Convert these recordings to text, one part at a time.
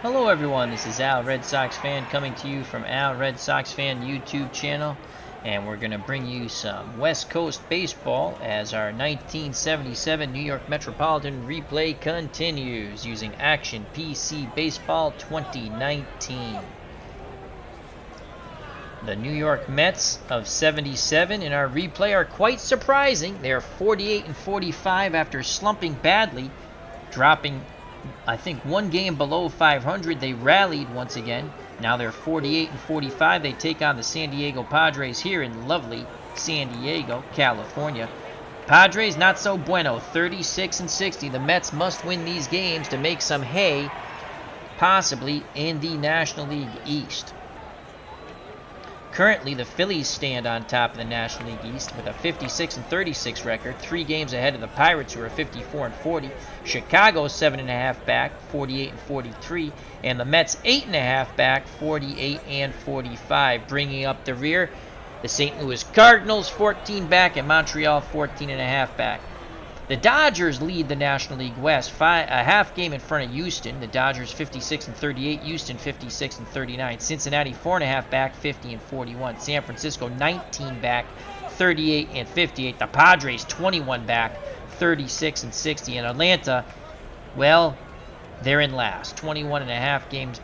Hello everyone, this is Al Red Sox Fan coming to you from Al Red Sox Fan YouTube channel, and we're going to bring you some West Coast baseball as our 1977 New York Metropolitan replay continues using Action PC Baseball 2019. The New York Mets of 77 in our replay are quite surprising. They are 48-45 after slumping badly, dropping I think one game below 500. They rallied once again. Now they're 48-45. They take on the San Diego Padres here in lovely San Diego, California. Padres not so bueno, 36-60. The Mets must win these games to make some hay, possibly in the National League East. Currently, the Phillies stand on top of the National League East with a 56-36 record, 3 games ahead of the Pirates, who are 54-40. Chicago 7.5 back, 48-43, and the Mets 8.5 back, 48-45. Bringing up the rear, the St. Louis Cardinals 14 back, and Montreal 14.5 back. The Dodgers lead the National League West, a half game in front of Houston. The Dodgers 56-38, Houston 56-39. Cincinnati 4.5 back, 50-41. San Francisco 19 back, 38-58. The Padres 21 back, 36-60. And Atlanta, well, they're in last, 21.5 games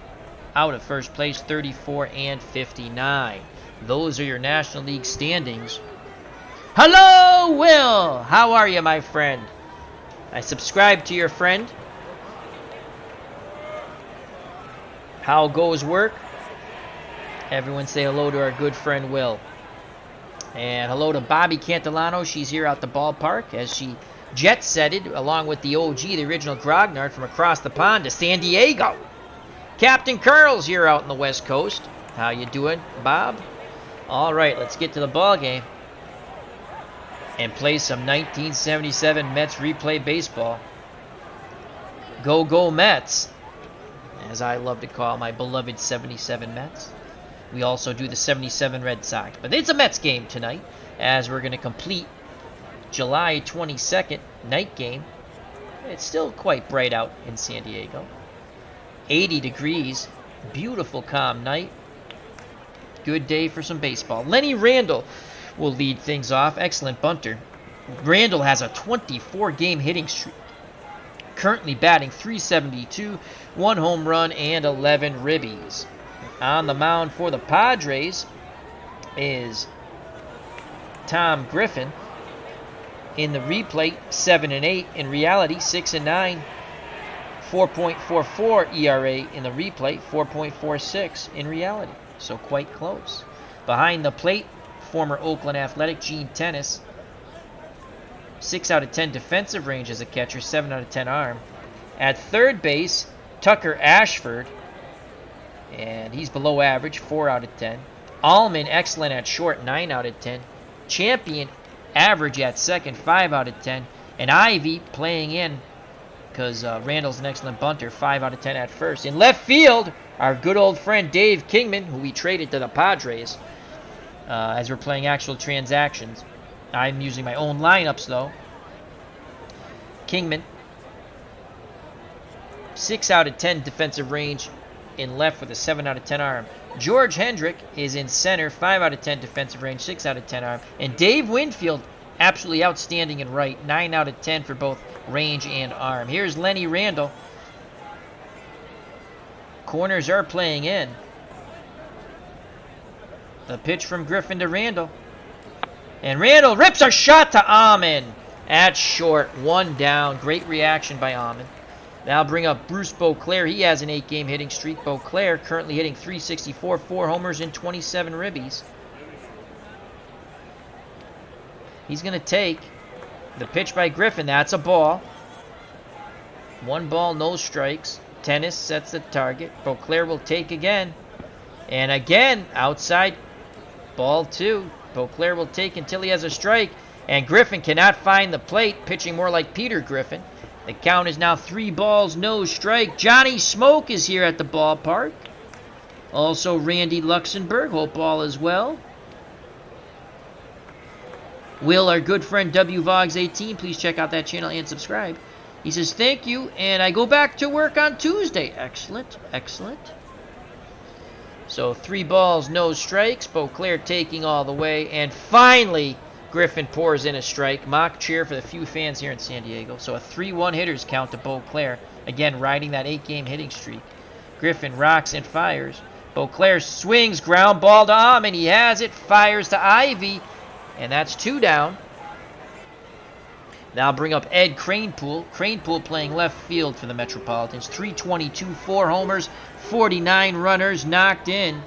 out of first place, 34-59. Those are your National League standings. Hello, Will! How are you, my friend? I subscribe to your friend. How goes work? Everyone say hello to our good friend, Will. And hello to Bobby Cantilano. She's here at the ballpark as she jet-setted, along with the OG, the original Grognard, from across the pond to San Diego. Captain Carl's here out in the West Coast. How you doing, Bob? All right, let's get to the ball game and play some 1977 Mets replay baseball. Go, go Mets, as I love to call my beloved 77 Mets. We also do the 77 Red Sox. But it's a Mets game tonight, as we're going to complete July 22nd night game. It's still quite bright out in San Diego. 80 degrees, beautiful calm night. Good day for some baseball. Lenny Randle will lead things off. Excellent bunter. Randall has a 24-game hitting streak. Currently batting .372, 1 home run, and 11 ribbies. On the mound for the Padres is Tom Griffin. In the replay, 7-8. In reality, 6-9. 4.44 ERA in the replay, 4.46 in reality. So quite close. Behind the plate, former Oakland Athletic Gene Tennis, 6 out of 10 defensive range as a catcher, 7 out of 10 arm. At third base, Tucker Ashford, and he's below average, 4 out of 10. Allman, excellent at short, 9 out of 10. Champion, average at second, 5 out of 10. And Ivy playing in, because Randall's an excellent bunter, 5 out of 10 at first. In left field, our good old friend Dave Kingman, who we traded to the Padres, as we're playing actual transactions. I'm using my own lineups, though. Kingman, 6 out of 10 defensive range in left with a 7 out of 10 arm. George Hendrick is in center, 5 out of 10 defensive range, 6 out of 10 arm. And Dave Winfield, absolutely outstanding in right, 9 out of 10 for both range and arm. Here's Lenny Randle. Corners are playing in. The pitch from Griffin to Randall. And Randall rips a shot to Allman at short. 1 down. Great reaction by Allman. Now bring up Bruce Beauclair. He has an 8-game hitting streak. Beauclair currently hitting .364, 4 homers, and 27 ribbies. He's going to take the pitch by Griffin. That's a ball. 1 ball, no strikes. Tennis sets the target. Beauclair will take again. And again, outside. Ball 2. Beauclair will take until he has a strike. And Griffin cannot find the plate, pitching more like Peter Griffin. The count is now 3 balls, no strike. Johnny Smoke is here at the ballpark. Also Randy Luxembourg, hope all is well. Will, our good friend WVogs18, please check out that channel and subscribe. He says, thank you, and I go back to work on Tuesday. Excellent, excellent. So 3 balls, no strikes. Beauclair taking all the way. And finally, Griffin pours in a strike. Mock cheer for the few fans here in San Diego. So a 3-1 hitters count to Beauclair. Again, riding that 8-game hitting streak. Griffin rocks and fires. Beauclair swings, ground ball to Amon. He has it, fires to Ivy. And that's 2 down. Now I'll bring up Ed Cranepool. Cranepool playing left field for the Metropolitans. 322, 4 homers, 49 runners knocked in.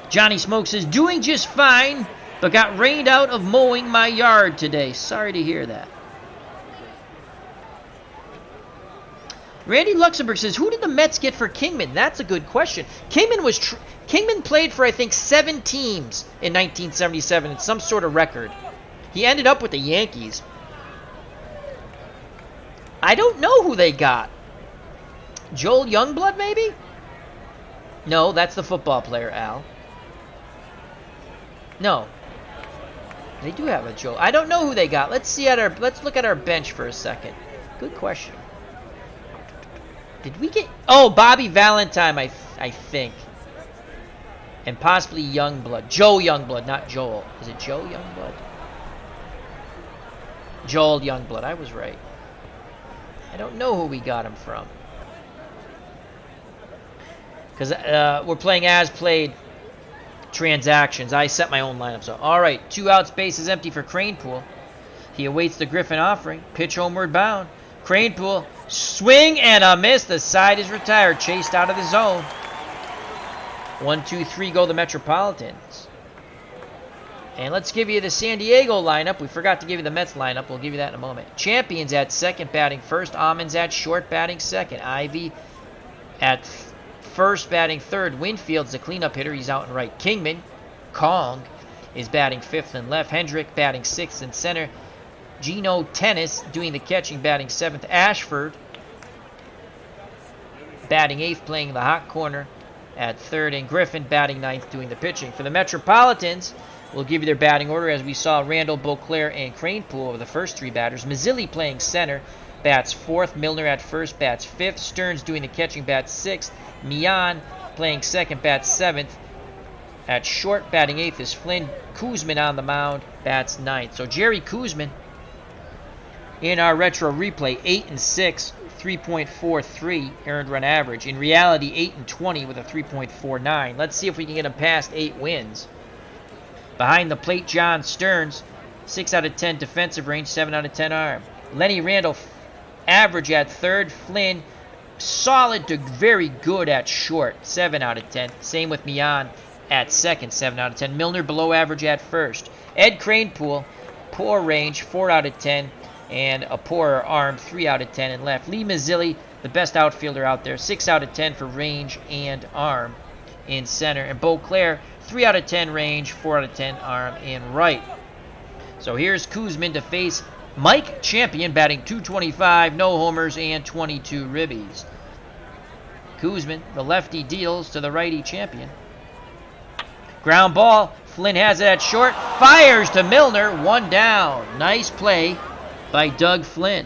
Johnny Smoke says, doing just fine, but got rained out of mowing my yard today. Sorry to hear that. Randy Luxembourg says, who did the Mets get for Kingman? That's a good question. Kingman played for, I think, 7 teams in 1977. It's some sort of record. He ended up with the Yankees. I don't know who they got. Joel Youngblood, maybe? No, that's the football player, Al. No. They do have a Joel. I don't know who they got. Let's look at our bench for a second. Good question. Did we get... Oh, Bobby Valentine, I think. And possibly Youngblood. Joe Youngblood, not Joel. Is it Joe Youngblood? Joel Youngblood. I was right. I don't know who we got him from. Because we're playing as played transactions. I set my own lineup. So, all right. 2 outs, bases empty for Cranepool. He awaits the Griffin offering. Pitch homeward bound. Cranepool, swing and a miss. The side is retired. Chased out of the zone. 1, 2, 3 go the Metropolitans. And let's give you the San Diego lineup. We forgot to give you the Mets lineup. We'll give you that in a moment. Champions at second, batting first. Amon's at short, batting second. Ivy at first, batting third. Winfield's the cleanup hitter. He's out and right. Kingman, Kong, is batting fifth and left. Hendrick batting sixth and center. Gino Tennis doing the catching, batting seventh. Ashford batting eighth, playing the hot corner at third. And Griffin batting ninth, doing the pitching. For the Metropolitans, we'll give you their batting order as we saw Randall, Beauclair, and Cranepool over the first 3 batters. Mazzilli playing center, bats fourth. Milner at first, bats fifth. Stearns doing the catching, bats sixth. Mian playing second, bats seventh. At short, batting eighth is Flynn. Kuzman on the mound, bats ninth. So Jerry Kuzman in our retro replay, 8-6, 3.43 earned run average. In reality, 8-20 with a 3.49. Let's see if we can get him past 8 wins. Behind the plate, John Stearns, 6 out of 10 defensive range, 7 out of 10 arm. Lenny Randall, average at third. Flynn, solid to very good at short, 7 out of 10. Same with Mian at second, 7 out of 10. Milner below average at first. Ed Cranepool, poor range, 4 out of 10. And a poorer arm, 3 out of 10 in left. Lee Mazzilli, the best outfielder out there, 6 out of 10 for range and arm in center. And Beauclair, 3 out of 10 range, 4 out of 10 arm in right. So here's Kuzman to face Mike Champion, batting .225, no homers, and 22 ribbies. Kuzman, the lefty, deals to the righty Champion. Ground ball, Flynn has it at short, fires to Milner, 1 down. Nice play by Doug Flynn.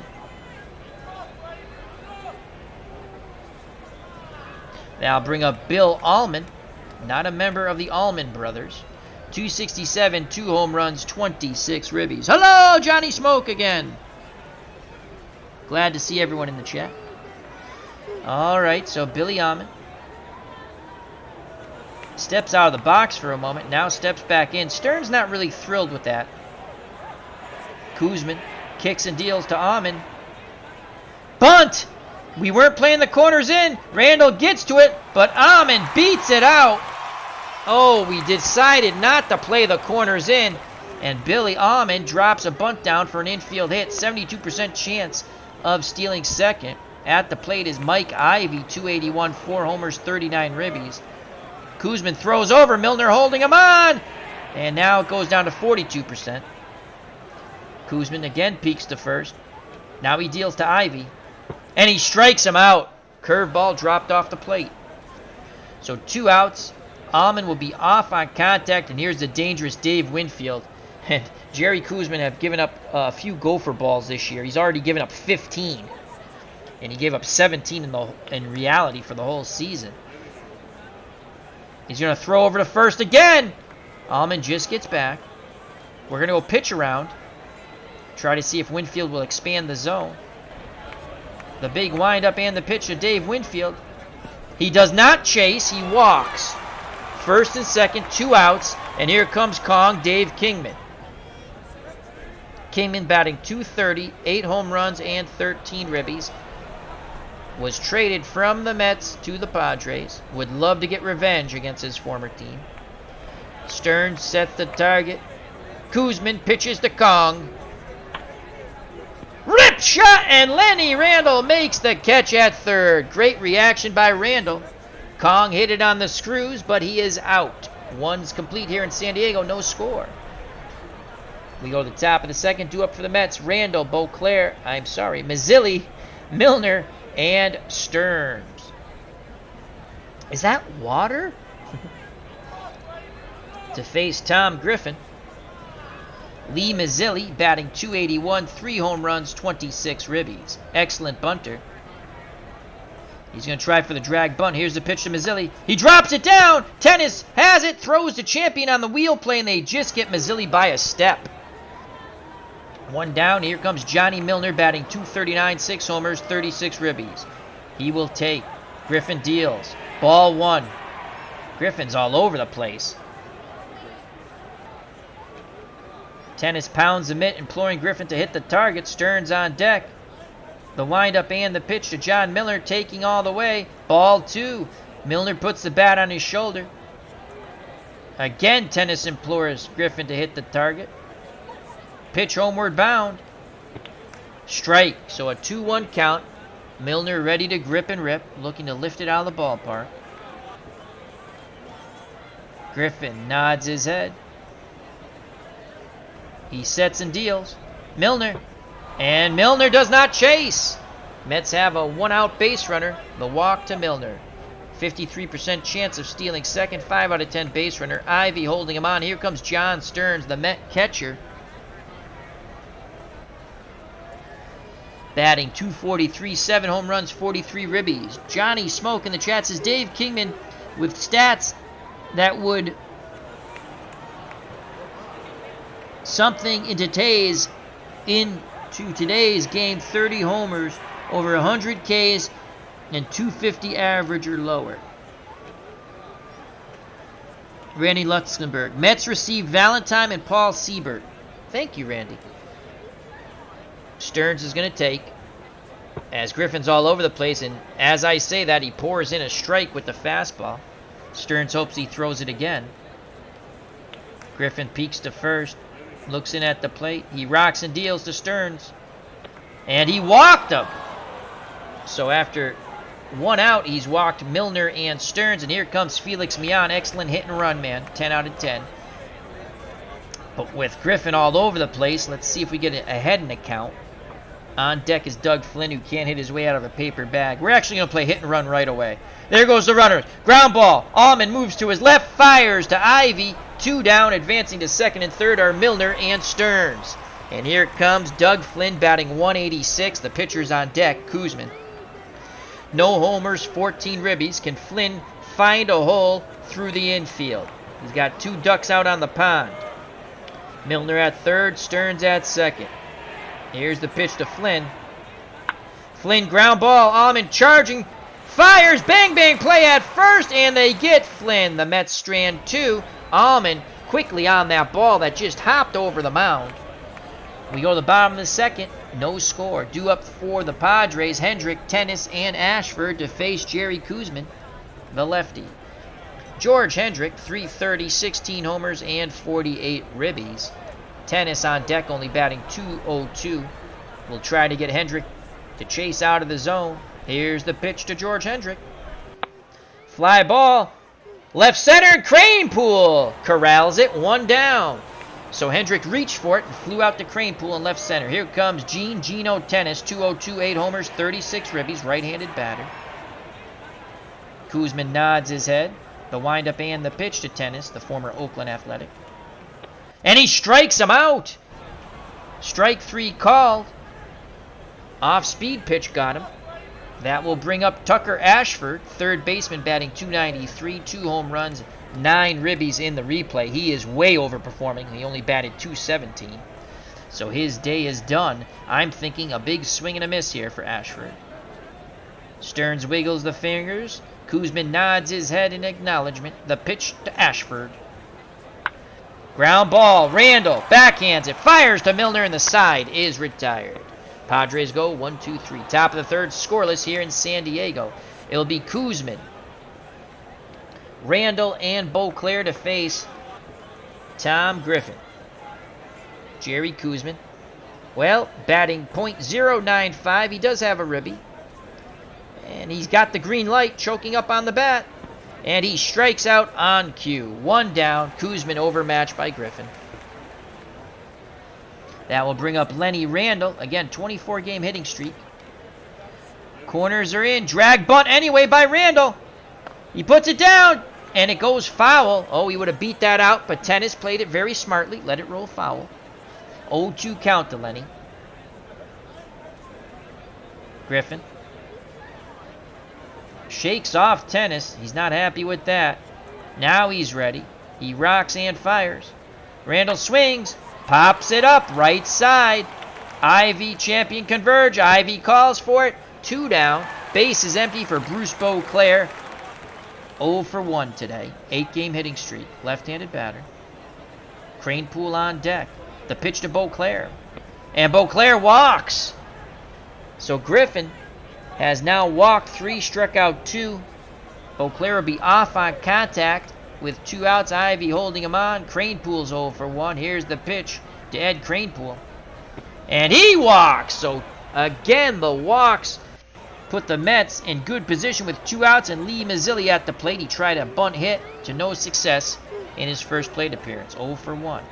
Now I'll bring up Bill Allman, not a member of the Allman Brothers. 267, 2 home runs, 26 ribbies. Hello, Johnny Smoke again. Glad to see everyone in the chat. All right, so Billy Allman steps out of the box for a moment, now steps back in. Stearns not really thrilled with that. Kuzman kicks and deals to Amon. Bunt! We weren't playing the corners in. Randall gets to it, but Amon beats it out. Oh, we decided not to play the corners in. And Billy Amon drops a bunt down for an infield hit. 72% chance of stealing second. At the plate is Mike Ivy, 281, 4 homers, 39 ribbies. Kuzman throws over. Milner holding him on. And now it goes down to 42%. Kuzman again peeks to first. Now he deals to Ivy. And he strikes him out. Curveball dropped off the plate. So 2 outs. Almond will be off on contact. And here's the dangerous Dave Winfield. And Jerry Koosman have given up a few gopher balls this year. He's already given up 15. And he gave up 17 in reality for the whole season. He's going to throw over to first again. Allman just gets back. We're going to go pitch around. Try to see if Winfield will expand the zone. The big windup and the pitch to Dave Winfield. He does not chase. He walks. First and second, 2 outs. And here comes Kong, Dave Kingman. Kingman batting .230, 8 home runs and 13 ribbies. Was traded from the Mets to the Padres. Would love to get revenge against his former team. Stearns sets the target. Koosman pitches to Kong. Rip shot, and Lenny Randall makes the catch at third. Great reaction by Randall. Kong hit it on the screws, but he is out. One's complete here in San Diego, no score. We go to the top of the second, due up for the Mets. Randall, Mazzilli, Milner, and Stearns. Is that water? To face Tom Griffin. Lee Mazzilli batting .281, 3 home runs, 26 ribbies. Excellent bunter. He's going to try for the drag bunt. Here's the pitch to Mazzilli. He drops it down. Tennis has it. Throws the champion on the wheel play, and they just get Mazzilli by a step. One down. Here comes Johnny Milner batting .239, 6 homers, 36 ribbies. He will take. Griffin deals. Ball 1. Griffin's all over the place. Tennis pounds the mitt, imploring Griffin to hit the target. Stearns on deck. The windup and the pitch to John Miller, taking all the way. Ball 2. Milner puts the bat on his shoulder. Again, Tennis implores Griffin to hit the target. Pitch homeward bound. Strike. So a 2-1 count. Milner ready to grip and rip, looking to lift it out of the ballpark. Griffin nods his head. He sets and deals. Milner. And Milner does not chase. Mets have a 1-out base runner. The walk to Milner. 53% chance of stealing second. 5 out of 10 base runner. Ivy holding him on. Here comes John Stearns, the Met catcher. Batting .243, 7 home runs, 43 ribbies. Johnny Smoke in the chat says Dave Kingman with stats that would something into today's game. 30 homers, over 100 Ks, and 250 average or lower. Randy Luxembourg. Mets received Valentine and Paul Siebert. Thank you, Randy. Stearns is going to take, as Griffin's all over the place, and as I say that, he pours in a strike with the fastball. Stearns hopes he throws it again. Griffin peeks to first, looks in at the plate. He rocks and deals to Stearns, and he walked him. So after 1 out, he's walked Milner and Stearns, and here comes Felix Millan. Excellent hit and run, man. 10 out of 10. But with Griffin all over the place, let's see if we get ahead in the count. On deck is Doug Flynn, who can't hit his way out of a paper bag. We're actually going to play hit and run right away. There goes the runner. Ground ball. Allman moves to his left, fires to Ivy. 2 down, advancing to second and third are Milner and Stearns. And here comes Doug Flynn batting .186. The pitcher's on deck, Koosman. No homers, 14 ribbies. Can Flynn find a hole through the infield? He's got 2 ducks out on the pond. Milner at third, Stearns at second. Here's the pitch to Flynn. Flynn ground ball. Allman charging. Fires. Bang, bang. Play at first. And they get Flynn. The Mets strand 2. Allman quickly on that ball that just hopped over the mound. We go to the bottom of the second. No score. Due up for the Padres. Hendrick, Tennis, and Ashford to face Jerry Koosman, the lefty. George Hendrick, .330, 16 homers, and 48 ribbies. Tennis on deck, only batting .202. We'll try to get Hendrick to chase out of the zone. Here's the pitch to George Hendrick. Fly ball. Left center, Cranepool corrals it, 1 down. So Hendrick reached for it and flew out to Cranepool in left center. Here comes Gino Tennis, .202, 8 homers, 36 ribbies, right-handed batter. Koosman nods his head. The windup and the pitch to Tennis, the former Oakland Athletic. And he strikes him out. Strike 3 called. Off-speed pitch got him. That will bring up Tucker Ashford, third baseman, batting .293, 2 home runs, 9 ribbies in the replay. He is way overperforming. He only batted .217. So his day is done. I'm thinking a big swing and a miss here for Ashford. Stearns wiggles the fingers. Koosman nods his head in acknowledgement. The pitch to Ashford. Ground ball. Randall backhands it. Fires to Milner, and the side is retired. Padres go 1, 2, 3. Top of the third, scoreless here in San Diego. It'll be Koosman, Randall, and Beauclair to face Tom Griffin. Jerry Koosman, well, batting .095. He does have a ribby. And he's got the green light, choking up on the bat. And he strikes out on cue. 1 down. Koosman overmatched by Griffin. That will bring up Lenny Randall. Again, 24-game hitting streak. Corners are in. Drag bunt anyway by Randall. He puts it down, and it goes foul. Oh, he would have beat that out, but Tennis played it very smartly. Let it roll foul. 0-2 count to Lenny. Griffin shakes off Tennis. He's not happy with that. Now he's ready. He rocks and fires. Randall swings. Pops it up. Right side. Ivy champion converge. Ivy calls for it. 2 down. Base is empty for Bruce Beauclair. 0 for 1 today. 8-game hitting streak. Left-handed batter. Cranepool on deck. The pitch to Beauclair. And Beauclair walks. So Griffin has now walked 3, struck out 2. Beauclair will be off on contact with 2 outs. Ivy holding him on. Cranepool's 0 for 1. Here's the pitch to Ed Cranepool. And he walks. So again, the walks put the Mets in good position with 2 outs and Lee Mazzilli at the plate. He tried a bunt hit to no success in his first plate appearance. 0 for 1.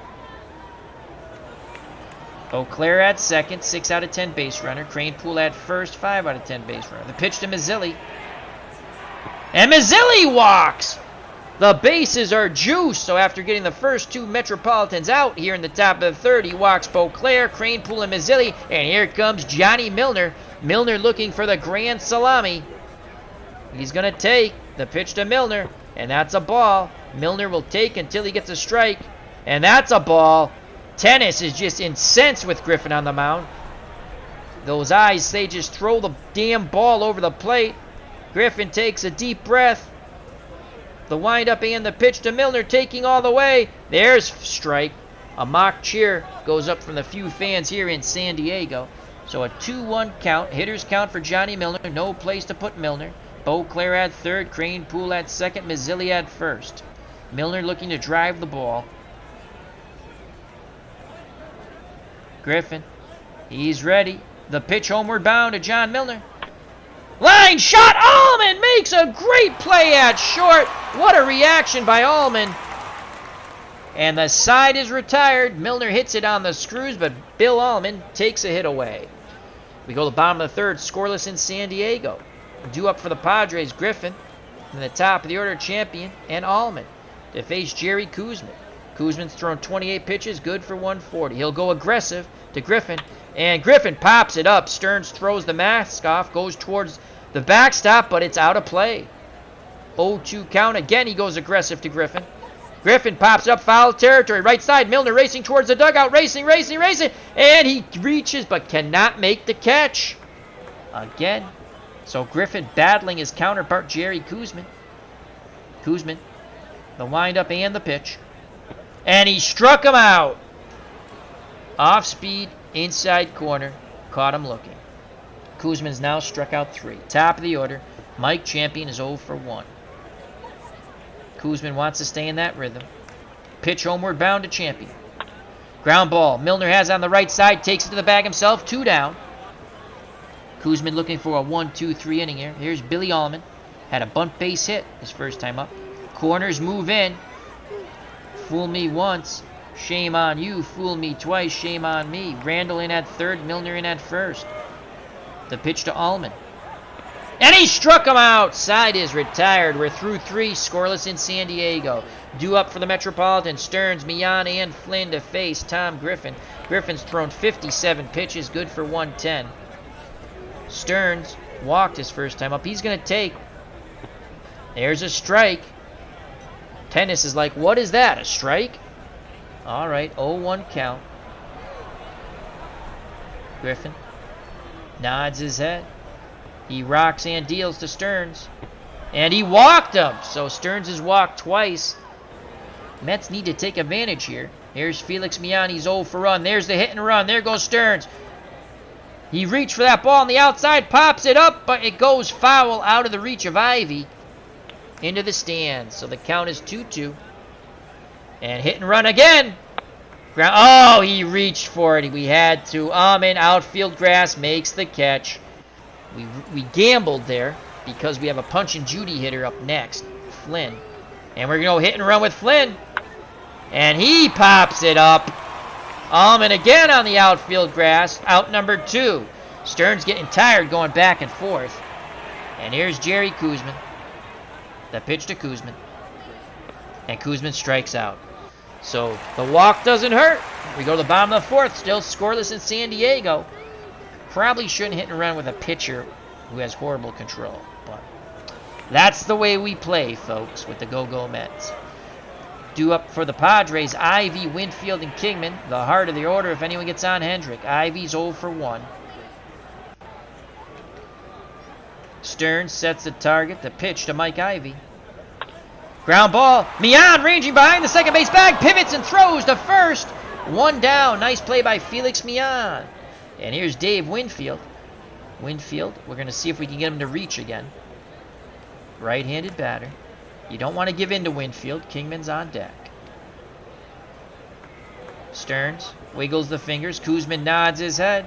Beauclair at second, 6 out of 10 base runner. Cranepool at first, 5 out of 10 base runner. The pitch to Mazzilli. And Mazzilli walks! The bases are juiced, so after getting the first 2 Metropolitans out here in the top of the third, he walks Beauclair, Cranepool, and Mazzilli, and here comes Johnny Milner. Milner looking for the grand salami. He's going to take the pitch to Milner, and that's a ball. Milner will take until he gets a strike, and that's a ball. Tennis is just incensed with Griffin on the mound. Those eyes, they just throw the damn ball over the plate. Griffin takes a deep breath. The windup and the pitch to Milner, taking all the way. There's strike. A mock cheer goes up from the few fans here in San Diego. So a 2-1 count. Hitters count for Johnny Milner. No place to put Milner. Beauclair at third. Cranepool at second. Mazzilli at first. Milner looking to drive the ball. Griffin, he's ready. The pitch homeward bound to John Milner. Line shot. Allman makes a great play at short. What a reaction by Allman. And the side is retired. Milner hits it on the screws, but Bill Allman takes a hit away. We go to the bottom of the third, scoreless in San Diego. Due up for the Padres, Griffin, and the top of the order champion, and Allman to face Jerry Koosman. Koosman's thrown 28 pitches, good for 140. He'll go aggressive to Griffin, and Griffin pops it up. Stearns throws the mask off, goes towards the backstop, but it's out of play. 0-2 count. Again, he goes aggressive to Griffin. Griffin pops up foul territory, right side. Milner racing towards the dugout, racing, and he reaches but cannot make the catch. Again. So Griffin battling his counterpart, Jerry Koosman. Koosman, the windup and the pitch. And he struck him out. Off speed, inside corner, caught him looking. Koosman's now struck out 3. Top of the order, Mike Champion is 0 for 1. Koosman wants to stay in that rhythm. Pitch homeward bound to Champion. Ground ball. Milner has on the right side. Takes it to the bag himself. 2 down. Koosman looking for a 1-2-3 inning here. Here's Billy Allman. Had a bunt base hit his first time up. Corners move in. Fool me once. Shame on you. Fool me twice. Shame on me. Randall in at third. Milner in at first. The pitch to Allman. And he struck him out. Side is retired. We're through 3, scoreless in San Diego. Due up for the Metropolitan, Stearns, Mian, and Flynn to face Tom Griffin. Griffin's thrown 57 pitches, good for 110. Stearns walked his first time up. He's going to take. There's a strike. Tennis is like, what is that, a strike? All right, 0-1 count. Griffin nods his head. He rocks and deals to Stearns. And he walked him. So Stearns has walked twice. Mets need to take advantage here. Here's Felix Mian. He's 0 for run. There's the hit and run. There goes Stearns. He reached for that ball on the outside, pops it up, but it goes foul out of the reach of Ivy into the stands. So the count is 2-2. And hit and run again. Oh, he reached for it. We had to. Ahman, outfield grass, makes the catch. We gambled there because we have a Punch and Judy hitter up next, Flynn. And we're going to hit and run with Flynn. And he pops it up. Ahman again on the outfield grass, out number 2. Stearns getting tired going back and forth. And here's Jerry Koosman. The pitch to Koosman. And Koosman strikes out. So the walk doesn't hurt. We go to the bottom of the 4th, still scoreless in San Diego. Probably shouldn't hit and run with a pitcher who has horrible control. But that's the way we play, folks, with the Go-Go Mets. Due up for the Padres, Ivy, Winfield, and Kingman. The heart of the order if anyone gets on Hendrick. Ivy's 0 for 1. Stearns sets the target. The pitch to Mike Ivy. Ground ball. Mian ranging behind the second base bag. Pivots and throws to first. 1 down. Nice play by Felix Mian. And here's Dave Winfield. Winfield, we're going to see if we can get him to reach again. Right-handed batter. You don't want to give in to Winfield. Kingman's on deck. Stearns wiggles the fingers. Koosman nods his head.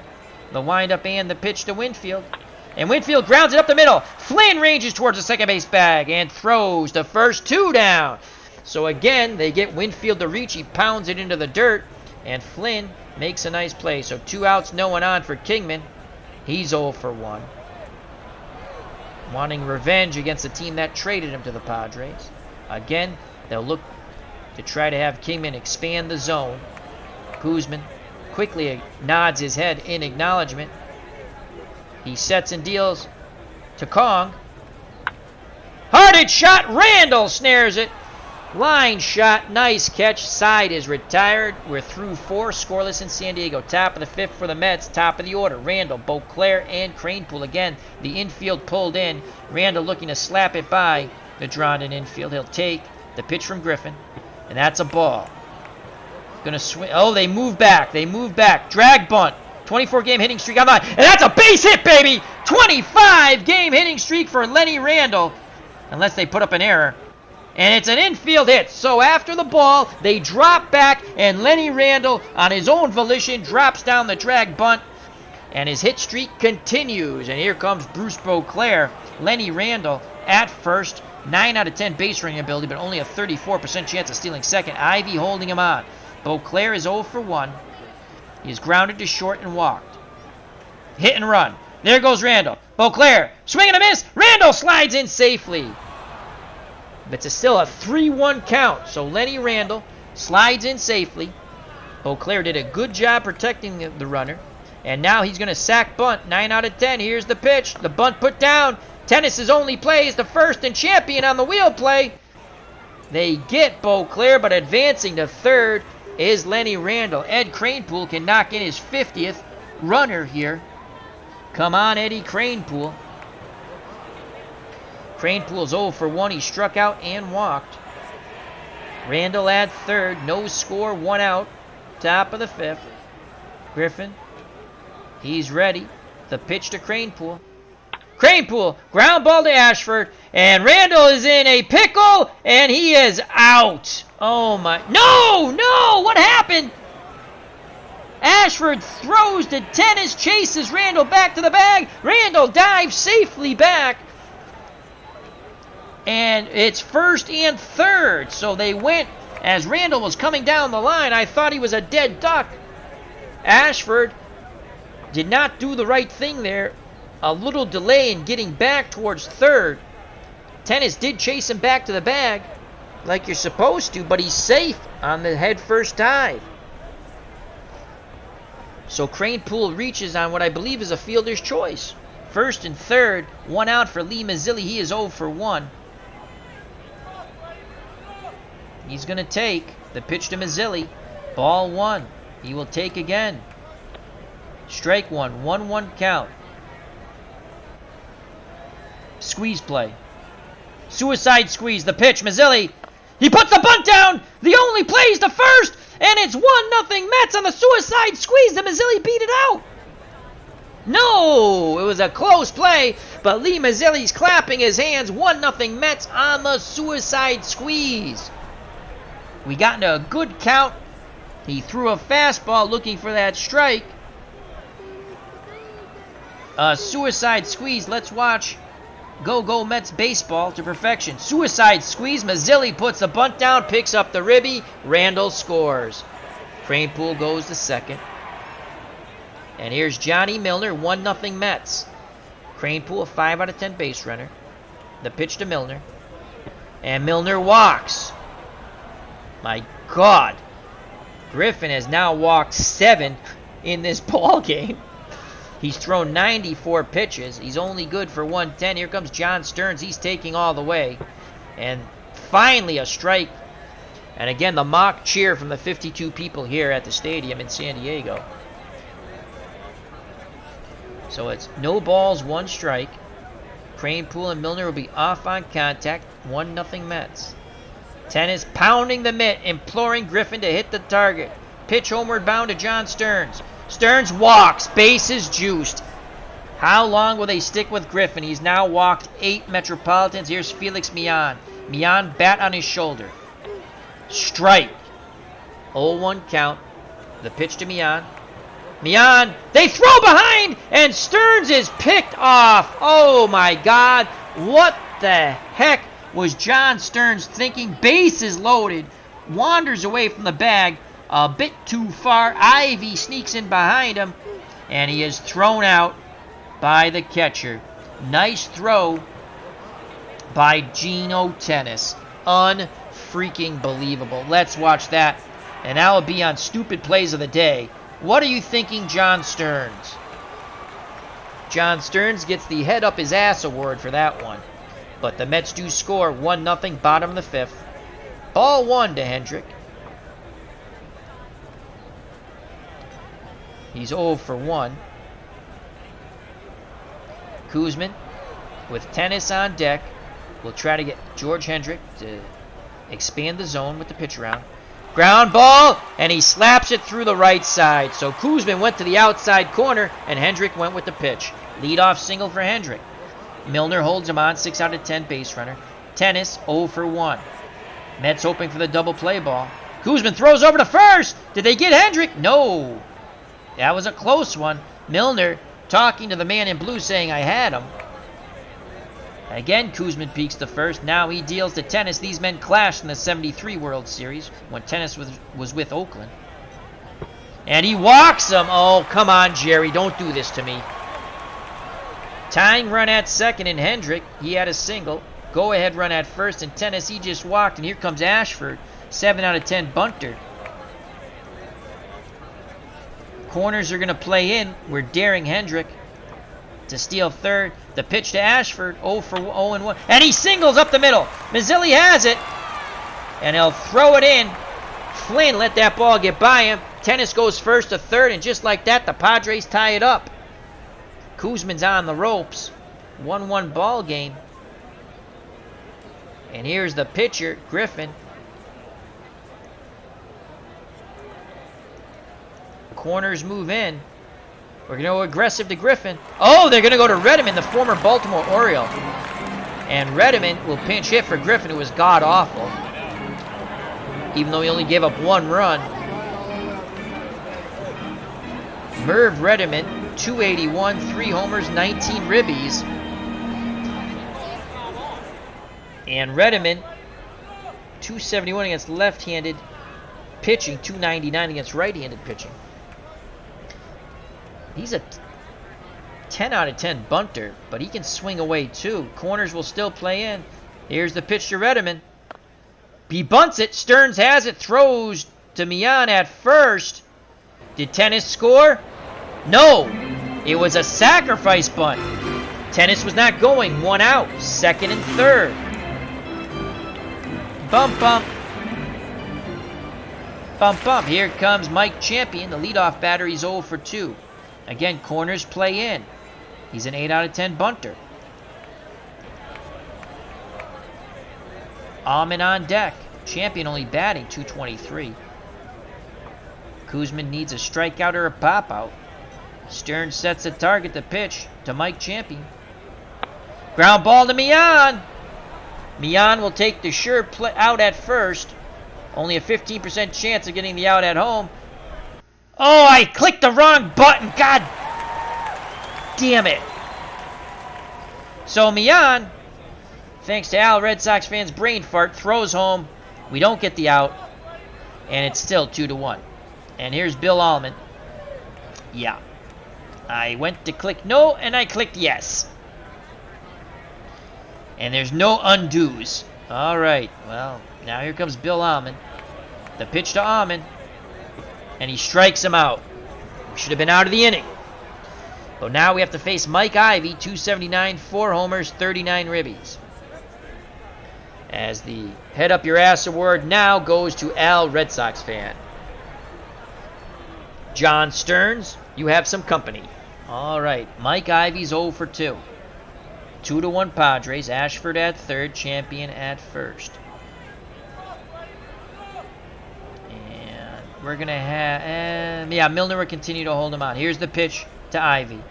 The windup and the pitch to Winfield. And Winfield grounds it up the middle. Flynn ranges towards the second base bag and throws the first 2 down. So again, they get Winfield to reach. He pounds it into the dirt. And Flynn makes a nice play. So 2 outs, no one on for Kingman. He's 0 for 1. Wanting revenge against the team that traded him to the Padres. Again, they'll look to try to have Kingman expand the zone. Koosman quickly nods his head in acknowledgement. He sets and deals to Kong. Hearted shot. Randall snares it. Line shot. Nice catch. Side is retired. We're through 4 scoreless in San Diego. Top of the 5th for the Mets. Top of the order. Randall, Beauclair, and Cranepool. Again, the infield pulled in. Randall looking to slap it by the drawn-in infield. He'll take the pitch from Griffin. And that's a ball. Gonna swing. Oh, they move back. They move back. Drag bunt. 24-game hitting streak on the line. And that's a base hit, baby! 25-game hitting streak for Lenny Randall. Unless they put up an error. And it's an infield hit. So after the ball, they drop back, and Lenny Randall, on his own volition, drops down the drag bunt. And his hit streak continues. And here comes Bruce Beauclair. Lenny Randall at first. 9 out of 10 base running ability, but only a 34% chance of stealing second. Ivy holding him on. Beauclair is 0 for 1. He is grounded to short and walked. Hit and run. There goes Randall. Beauclair, swing and a miss. Randall slides in safely. But it's still a 3-1 count. So Lenny Randall slides in safely. Beauclair did a good job protecting the runner. And now he's going to sack bunt. 9 out of 10. Here's the pitch. The bunt put down. Tennis's only play is the first and champion on the wheel play. They get Beauclair, but advancing to third is Lenny Randall. Ed Cranepool can knock in his 50th runner here. Come on, Eddie Cranepool. Cranepool's 0 for 1. He struck out and walked. Randall at third. No score, 1 out. Top of the 5th. Griffin. He's ready. The pitch to Cranepool. Cranepool, ground ball to Ashford. And Randall is in a pickle. And he is out. Oh my. No! What happened? Ashford throws to Tennis. Chases Randall back to the bag. Randall dives safely back. And it's first and third. So they went as Randall was coming down the line. I thought he was a dead duck. Ashford did not do the right thing there. A little delay in getting back towards third. Tennis did chase him back to the bag. like you're supposed to, but he's safe on the head first dive. So Kranepool reaches on what I believe is a fielder's choice. First and third, one out for Lee Mazzilli. He is 0 for 1. He's going to take the pitch to Mazzilli. Ball 1. He will take again. Strike 1. 1-1 count. Squeeze play. Suicide squeeze. The pitch. Mazzilli. He puts the bunt down. The only plays to first. And it's 1-0 Mets on the suicide squeeze. The Mazzilli beat it out. No, it was a close play, but Lee Mazzilli's clapping his hands. 1-0 Mets on the suicide squeeze. We got into a good count. He threw a fastball looking for that strike. A suicide squeeze. Let's watch Go Mets baseball to perfection. Suicide squeeze. Mazzilli puts the bunt down, picks up the ribby. Randall scores. Kranepool goes to second. And here's Johnny Milner, 1-0 Mets. Kranepool, a 5 out of 10 base runner. The pitch to Milner. And Milner walks. My God. Griffin has now walked 7 in this ball game. He's thrown 94 pitches. He's only good for 110. Here comes John Stearns. He's taking all the way. And finally a strike. And again, the mock cheer from the 52 people here at the stadium in San Diego. So it's no balls, 1 strike. Kranepool and Milner will be off on contact. 1-0 Mets. Tennis pounding the mitt, imploring Griffin to hit the target. Pitch homeward bound to John Stearns. Stearns walks. Bases juiced. How long will they stick with Griffin? He's now walked 8 Metropolitans. Here's Felix Millan. Millan bat on his shoulder. Strike. 0-1 count. The pitch to Millan. Millan, they throw behind, and Stearns is picked off. Oh my God. What the heck was John Stearns thinking? Bases loaded. Wanders away from the bag a bit too far. Ivy sneaks in behind him, and he is thrown out by the catcher. Nice throw by Geno Tennis. Unfreaking believable. Let's watch that, and that will be on Stupid Plays of the Day. What are you thinking, John Stearns? John Stearns gets the Head Up His Ass award for that one. But the Mets do score 1-0, bottom of the 5th. Ball 1 to Hendrick. He's 0 for 1. Koosman, with Tennis on deck, will try to get George Hendrick to expand the zone with the pitch around. Ground ball, and he slaps it through the right side. So Koosman went to the outside corner, and Hendrick went with the pitch. Leadoff single for Hendrick. Milner holds him on, 6 out of 10 base runner. Tennis, 0 for 1. Mets hoping for the double play ball. Koosman throws over to first. Did they get Hendrick? No. That was a close one. Milner talking to the man in blue saying, I had him. Again, Koosman peeks to first. Now he deals to Tennis. These men clashed in the 73 World Series when Tennis was with Oakland. And he walks him. Oh, come on, Jerry. Don't do this to me. Tying run at second in Hendrick. He had a single. Go-ahead run at first. And Tennis, he just walked. And here comes Ashford. 7 out of 10 bunter. Corners are going to play in. We're daring Hendrick to steal third. The pitch to Ashford, 0 for 0 and 1. And he singles up the middle. Mazzilli has it. And he'll throw it in. Flynn let that ball get by him. Tennis goes first to third. And just like that, the Padres tie it up. Koosman's on the ropes. 1-1 ball game. And here's the pitcher, Griffin. Corners move in. We're going to go aggressive to Griffin. Oh, they're going to go to Redeman, the former Baltimore Oriole. And Redeman will pinch hit for Griffin, who was god-awful. Even though he only gave up 1 run. Merv Redeman, 281, 3 homers, 19 ribbies. And Redeman, 271 against left-handed pitching, 299 against right-handed pitching. He's a 10 out of 10 bunter, but he can swing away too. Corners will still play in. Here's the pitch to Redeman. He bunts it. Stearns has it. Throws to Mian at first. Did Tennis score? No. It was a sacrifice bunt. Tennis was not going. 1 out. 2nd and 3rd. Bump, bump. Bump, bump. Here comes Mike Champion. The leadoff batter. He's 0 for 2. Again, corners play in. He's an 8 out of 10 bunter. Almond on deck. Champion only batting .223. Kuzman needs a strikeout or a pop-out. Stearns sets a target to pitch to Mike Champion. Ground ball to Mian. Mian will take the sure out at first. Only a 15% chance of getting the out at home. Oh, I clicked the wrong button. God damn it. So Mian, thanks to Al Red Sox fans' brain fart, throws home. We don't get the out. And it's still 2-1. And here's Bill Allman. Yeah. I went to click no, and I clicked yes. And there's no undos. All right. Well, now here comes Bill Allman. The pitch to Allman. And he strikes him out. Should have been out of the inning. But now we have to face Mike Ivy, 279, 4 homers, 39 ribbies. As the Head Up Your Ass award now goes to Al Red Sox fan. John Stearns, you have some company. All right, Mike Ivy's 0 for 2. 2-1 Padres. Ashford at third, Champion at first. And we're going to have... Milner will continue to hold him on. Here's the pitch to Ivy.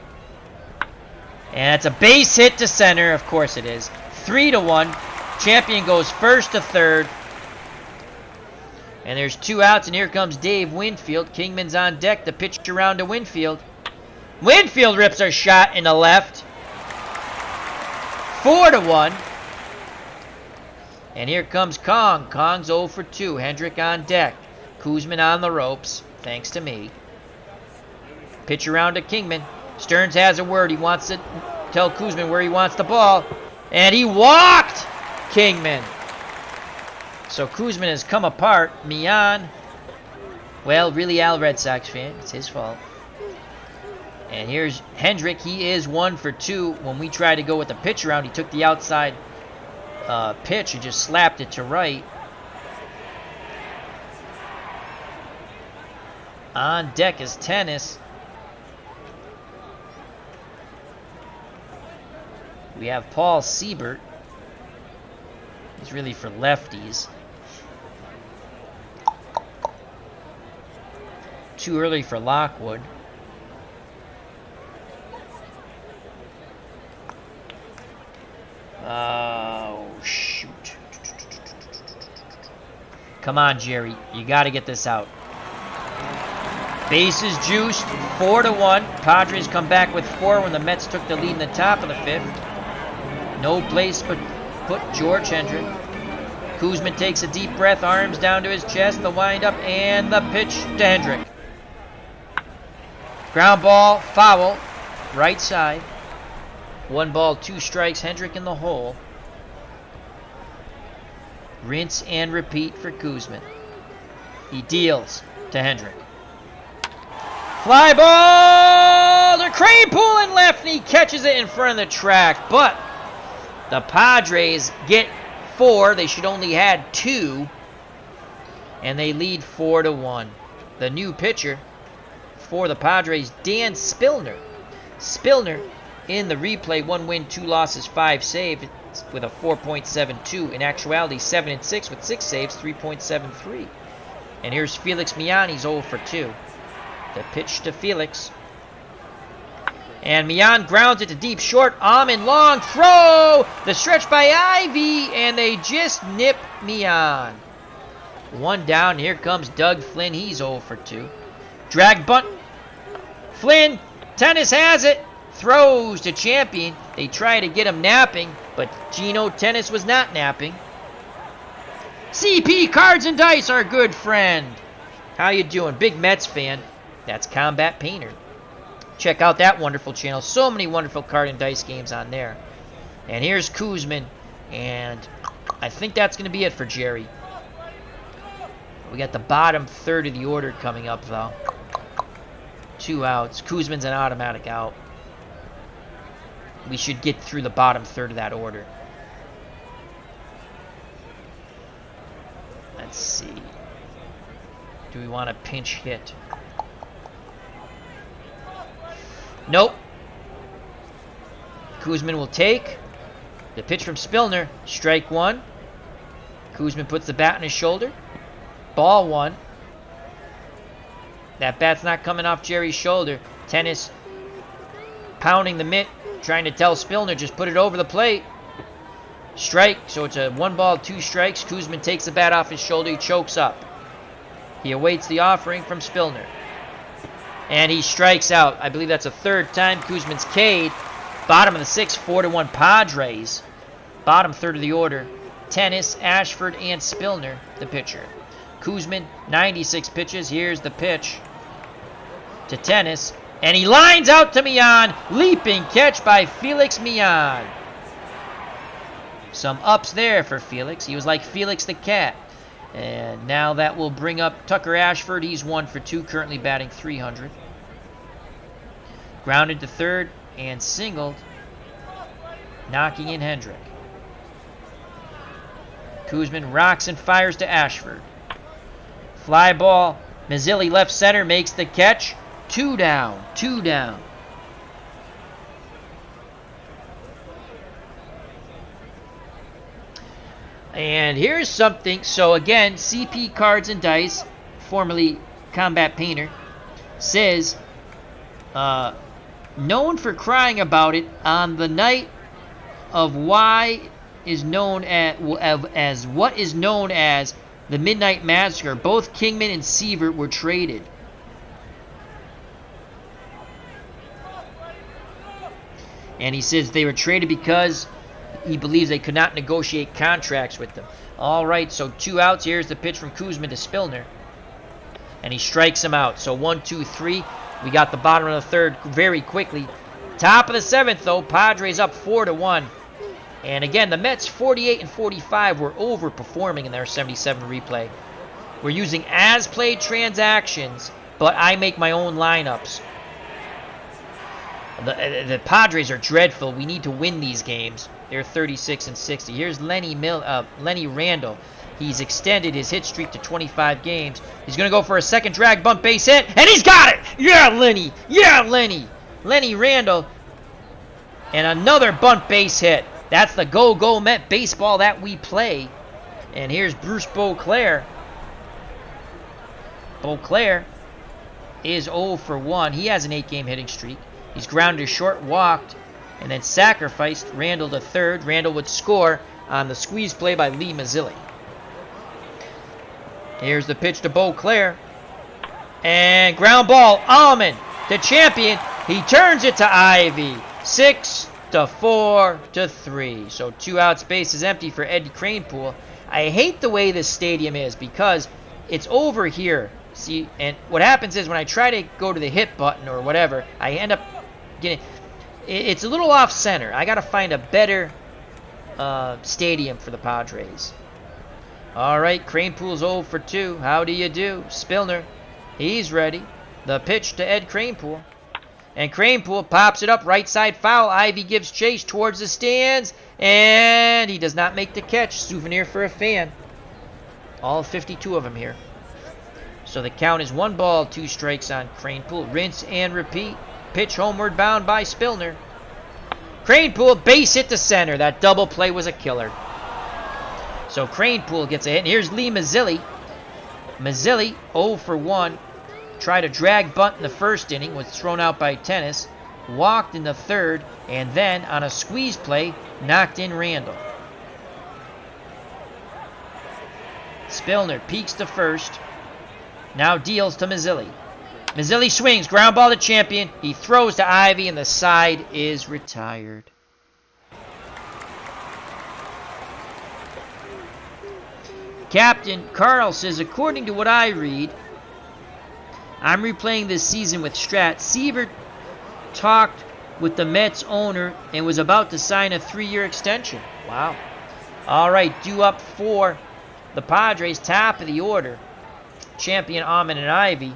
And it's a base hit to center. Of course it is. 3-1. Champion goes first to third. And there's 2 outs, and here comes Dave Winfield. Kingman's on deck to pitch around to Winfield. Winfield rips a shot in the left. 4-1. And here comes Kong. Kong's 0 for 2. Hendrick on deck. Kuzman on the ropes, thanks to me. Pitch around to Kingman. Stearns has a word. He wants to tell Kuzman where he wants the ball. And he walked Kingman. So Kuzman has come apart. Mian, well, really Al Red Sox fan. It's his fault. And here's Hendrick. He is 1 for 2. When we tried to go with the pitch around, he took the outside pitch and just slapped it to right. On deck is Tennis. We have Paul Siebert. He's really for lefties. Too early for Lockwood. Oh, shoot. Come on, Jerry. You got to get this out. Bases juiced. 4-1. Padres come back with 4 when the Mets took the lead in the top of the 5th. No place but put George Hendrick. Kuzman takes a deep breath, arms down to his chest, the windup, and the pitch to Hendrick. Ground ball, foul, right side. 1 ball, 2 strikes, Hendrick in the hole. Rinse and repeat for Kuzman. He deals to Hendrick. Fly ball to Kranepool left, and he catches it in front of the track. But the Padres get 4. They should only had 2. And they lead 4-1. The new pitcher for the Padres, Dan Spillner. Spillner in the replay, 1 win, 2 losses, 5 saves with a 4.72. In actuality, 7-6 with 6 saves, 3.73. And here's Felix Mian. He's 0 for 2. The pitch to Felix. And Mian grounds it to deep short. Almond long throw. The stretch by Ivy. And they just nip Mian. 1 down. Here comes Doug Flynn. He's 0 for 2. Drag bunt. Flynn. Tennis has it. Throws to Champion. They try to get him napping. But Gino Tennis was not napping. CP Cards and Dice, our good friend. How you doing? Big Mets fan. That's Combat Painter. Check out that wonderful channel. So many wonderful card and dice games on there. And here's Kuzman. And I think that's going to be it for Jerry. We got the bottom third of the order coming up, though. 2 outs. Kuzman's an automatic out. We should get through the bottom third of that order. Let's see. Do we want a pinch hit? Nope. Kuzman will take. The pitch from Spillner. Strike 1. Kuzman puts the bat on his shoulder. Ball 1. That bat's not coming off Jerry's shoulder. Tennis pounding the mitt, trying to tell Spillner, just put it over the plate. Strike, so it's a 1 ball, 2 strikes. Kuzman takes the bat off his shoulder. He chokes up. He awaits the offering from Spillner. And he strikes out. I believe that's a 3rd time. Kuzman's K'd. Bottom of the 6th, 4-1 Padres. Bottom third of the order. Tennis, Ashford, and Spillner, the pitcher. Kuzman, 96 pitches. Here's the pitch to Tennis. And he lines out to Mian. Leaping catch by Felix Mian. Some ups there for Felix. He was like Felix the Cat. And now that will bring up Tucker Ashford. He's 1 for 2, currently batting .300. Grounded to third and singled, knocking in Hendrick. Kuzman rocks and fires to Ashford. Fly ball. Mazzilli left center makes the catch. 2 down, 2 down. And here's something. So again, CP Cards and Dice, formerly Combat Painter, says, known for crying about it on the night of what is known as the Midnight Massacre, both Kingman and Sievert were traded. And he says they were traded because he believes they could not negotiate contracts with them. All right, so 2 outs. Here's the pitch from Kuzman to Spillner. And he strikes him out. So 1, 2, 3. We got the bottom of the 3rd very quickly. Top of the 7th, though. Padres up 4-1. And again, the Mets 48 and 45 were overperforming in their 77 replay. We're using as-played transactions, but I make my own lineups. The Padres are dreadful. We need to win these games. They're 36 and 60. Here's Lenny Randall. He's extended his hit streak to 25 games. He's going to go for a second drag bunt base hit, and he's got it! Yeah, Lenny! Yeah, Lenny! Lenny Randall. And another bunt base hit. That's the go-go Met baseball that we play. And here's Bruce Beauclair. Beauclair is 0 for 1. He has an 8-game hitting streak. He's grounded short, walked, and then sacrificed Randall to third. Randall would score on the squeeze play by Lee Mazzilli. Here's the pitch to Beauclair. And ground ball, Allman, the champion. He turns it to Ivy. 6-4-3. So 2 outs, base is empty for Ed Kranepool. I hate the way this stadium is because it's over here. See, and what happens is when I try to go to the hit button or whatever, I end up getting... It's a little off center. I got to find a better stadium for the Padres. All right, Kranepool's 0 for 2. How do you do? Spillner, he's ready. The pitch to Ed Kranepool. And Kranepool pops it up, right side foul. Ivy gives chase towards the stands, and he does not make the catch. Souvenir for a fan. All 52 of them here. So the count is 1 ball, 2 strikes on Kranepool. Rinse and repeat. Pitch homeward bound by Spillner. Kranepool, base hit to center. That double play was a killer. So Kranepool gets a hit. And here's Lee Mazzilli. Mazzilli, 0 for 1. Tried a drag bunt in the first inning. Was thrown out by Tennis. Walked in the 3rd. And then, on a squeeze play, knocked in Randall. Spillner peeks to first. Now deals to Mazzilli. Mazzilli swings. Ground ball to champion. He throws to Ivy, and the side is retired. Captain Carl says, according to what I read, I'm replaying this season with Strat. Sievert talked with the Mets owner and was about to sign a 3-year extension. Wow. All right, due up for the Padres, top of the order. champion Almond and Ivy.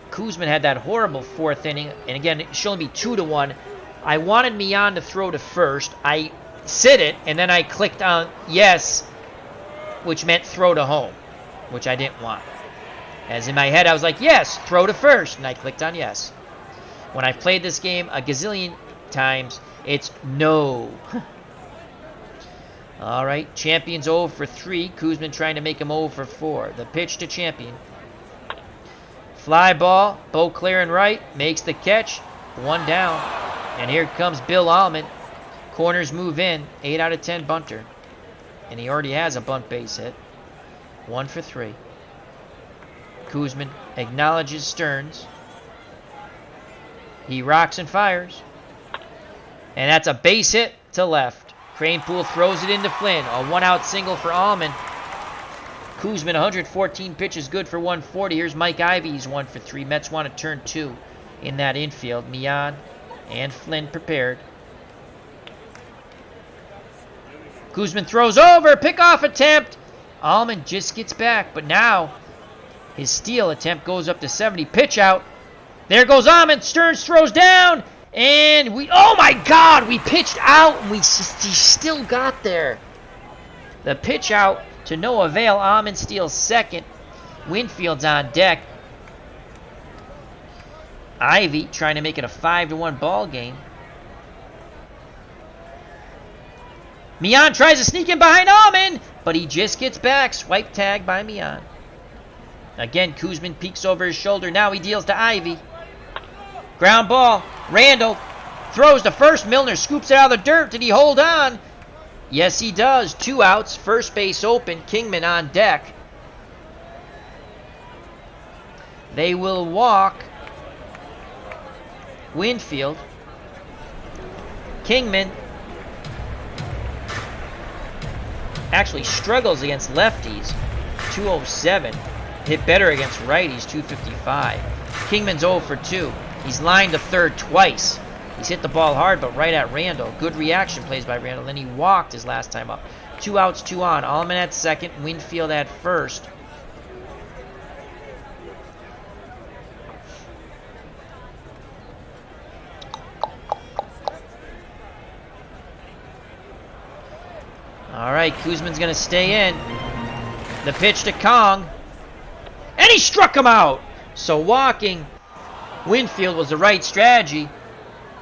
Kuzman had that horrible 4th inning, and again, it should only be 2-1. I wanted Mian to throw to first. I sit it, and then I clicked on yes, which meant throw to home, which I didn't want. As in my head, I was like, yes, throw to first, and I clicked on yes. When I've played this game a gazillion times, it's no. All right, Champion's 0 for 3. Kuzman trying to make him 0 for 4. The pitch to Champion. Fly ball, Beauclair and right, makes the catch, 1 down. And here comes Bill Almond. Corners move in, 8 out of 10 bunter. And he already has a bunt base hit. 1 for 3. Kuzman acknowledges Stearns. He rocks and fires. And that's a base hit to left. Kranepool throws it into Flynn. A 1-out single for Almond. Kuzman, 114 pitches, good for 140. Here's Mike Ivy, he's 1 for 3. Mets want to turn 2 in that infield. Mian and Flynn prepared. Kuzman throws over, pickoff attempt. Almond just gets back, but now his steal attempt goes up to 70. Pitch out. There goes Almond. Stearns throws down. And oh my God, we pitched out and he still got there. The pitch out to no avail. Almond steals second. Winfield's on deck. Ivy trying to make it a 5-1 ball game. Mian tries to sneak in behind Almond, but he just gets back. Swipe tag by Mian. Again, Kuzman peeks over his shoulder. Now he deals to Ivy. Ground ball. Randall throws to first. Milner scoops it out of the dirt. Did he hold on? Yes, he does. 2 outs. First base open. Kingman on deck. They will walk Winfield. Kingman actually struggles against lefties. 207. Hit better against righties. 255. Kingman's 0 for 2. He's lined to third twice. He's hit the ball hard, but right at Randall. Good reaction plays by Randall. Then he walked his last time up. 2 outs, 2 on. Almond at second. Winfield at first. All right, Kuzman's going to stay in. The pitch to Kong. And he struck him out. So walking Winfield was the right strategy.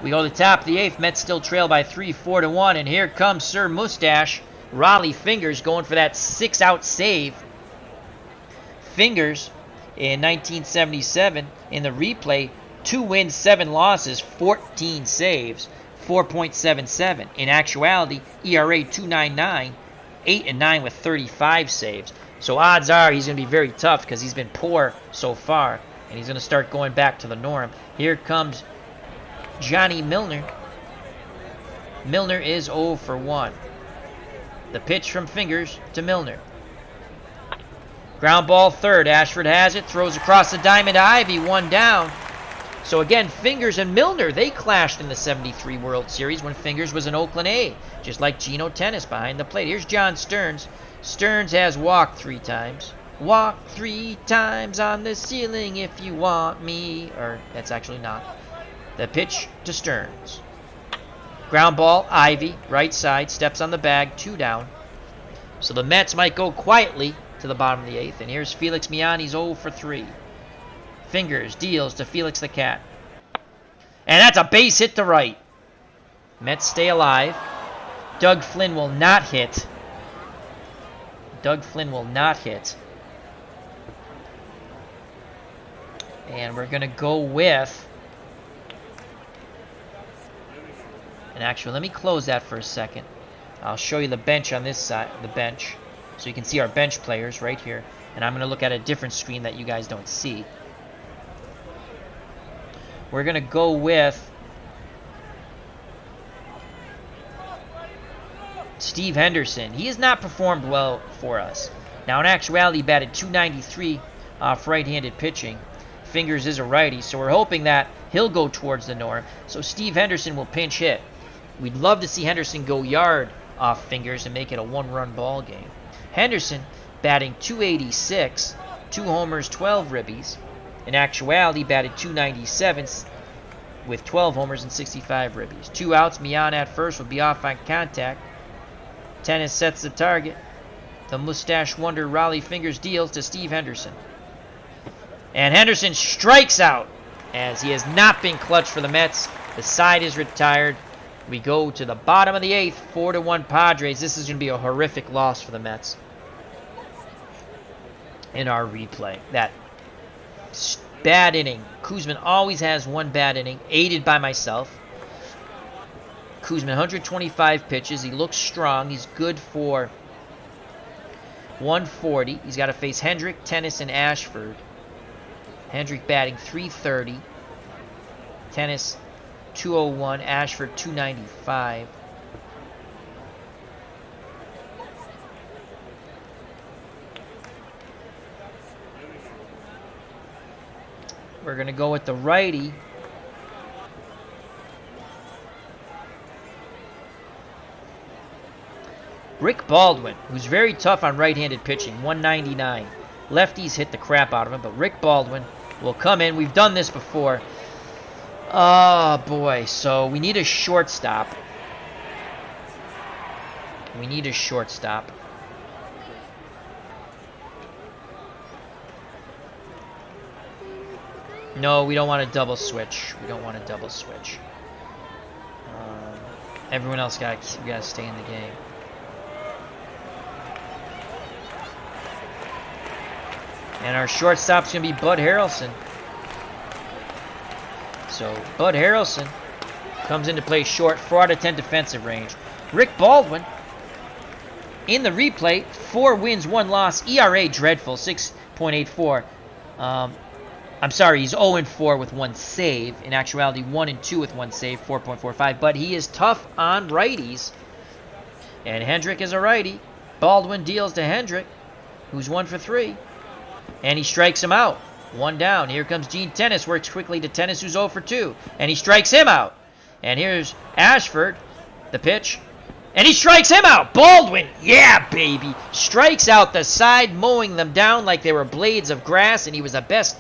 We go to the top of the 8th. Mets still trail by 3, 4-1. And here comes Sir Mustache. Raleigh Fingers going for that 6-out save. Fingers in 1977 in the replay. 2 wins, 7 losses, 14 saves. 4.77. In actuality, ERA 2.99, 8-9 with 35 saves. So odds are he's going to be very tough because he's been poor so far, and he's going to start going back to the norm. Here comes Johnny Milner. Milner is 0 for 1. The pitch from Fingers to Milner. Ground ball third. Ashford has it, throws across the diamond to Ivy, 1 down. So again, Fingers and Milner, they clashed in the 73 World Series when Fingers was an Oakland A, just like Geno Tennis behind the plate. Here's John Stearns. Stearns has walked 3 times. Walk 3 times on the ceiling if you want me. Or that's actually not. The pitch to Stearns. Ground ball, Ivy, right side, steps on the bag, 2 down. So the Mets might go quietly to the bottom of the 8th. And here's Felix Mian, he's 0 for 3. Fingers deals to Felix the Cat. And that's a base hit to right. Mets stay alive. Doug Flynn will not hit. Doug Flynn will not hit. And we're going to go with... And actually, let me close that for a second. I'll show you the bench on this side, the bench. So you can see our bench players right here. And I'm going to look at a different screen that you guys don't see. We're going to go with Steve Henderson. He has not performed well for us. Now, in actuality, he batted .293 off right-handed pitching. Fingers is a righty, so we're hoping that he'll go towards the norm. So Steve Henderson will pinch hit. We'd love to see Henderson go yard off Fingers and make it a 1-run ball game. Henderson batting .286, 2 homers, 12 ribbies. In actuality, batted .297 with 12 homers and 65 ribbies. 2 outs, Mian at first will be off on contact. Tennis sets the target. The mustache wonder Raleigh Fingers deals to Steve Henderson. And Henderson strikes out as he has not been clutch for the Mets. The side is retired. We go to the bottom of the 8th, 4-1 Padres. This is going to be a horrific loss for the Mets in our replay. That bad inning. Koosman always has one bad inning, aided by myself. Koosman, 125 pitches. He looks strong. He's good for 140. He's got to face Hendrick, Tennis, and Ashford. Hendrick batting .330. Tennis, .201. Ashford, .295. We're going to go with the righty. Rick Baldwin, who's very tough on right-handed pitching, 199. Lefties hit the crap out of him, but Rick Baldwin will come in. We've done this before. Oh, boy. So we need a shortstop. We need a shortstop. No, we don't want a double switch. We don't want a double switch. Everyone else got to stay in the game. And our shortstop's going to be Bud Harrelson. So Bud Harrelson comes into play short, 4 out of 10 defensive range. Rick Baldwin in the replay, 4 wins, 1 loss. ERA dreadful, 6.84. I'm sorry, he's 0-4 with 1 save. In actuality, 1-2 with 1 save, 4.45. But he is tough on righties. And Hendrick is a righty. Baldwin deals to Hendrick, who's 1 for 3. And he strikes him out. 1 down. Here comes Gene Tennis. Works quickly to Tennis, who's 0 for 2. And he strikes him out. And here's Ashford, the pitch. And he strikes him out. Baldwin, yeah, baby. Strikes out the side, mowing them down like they were blades of grass. And he was the best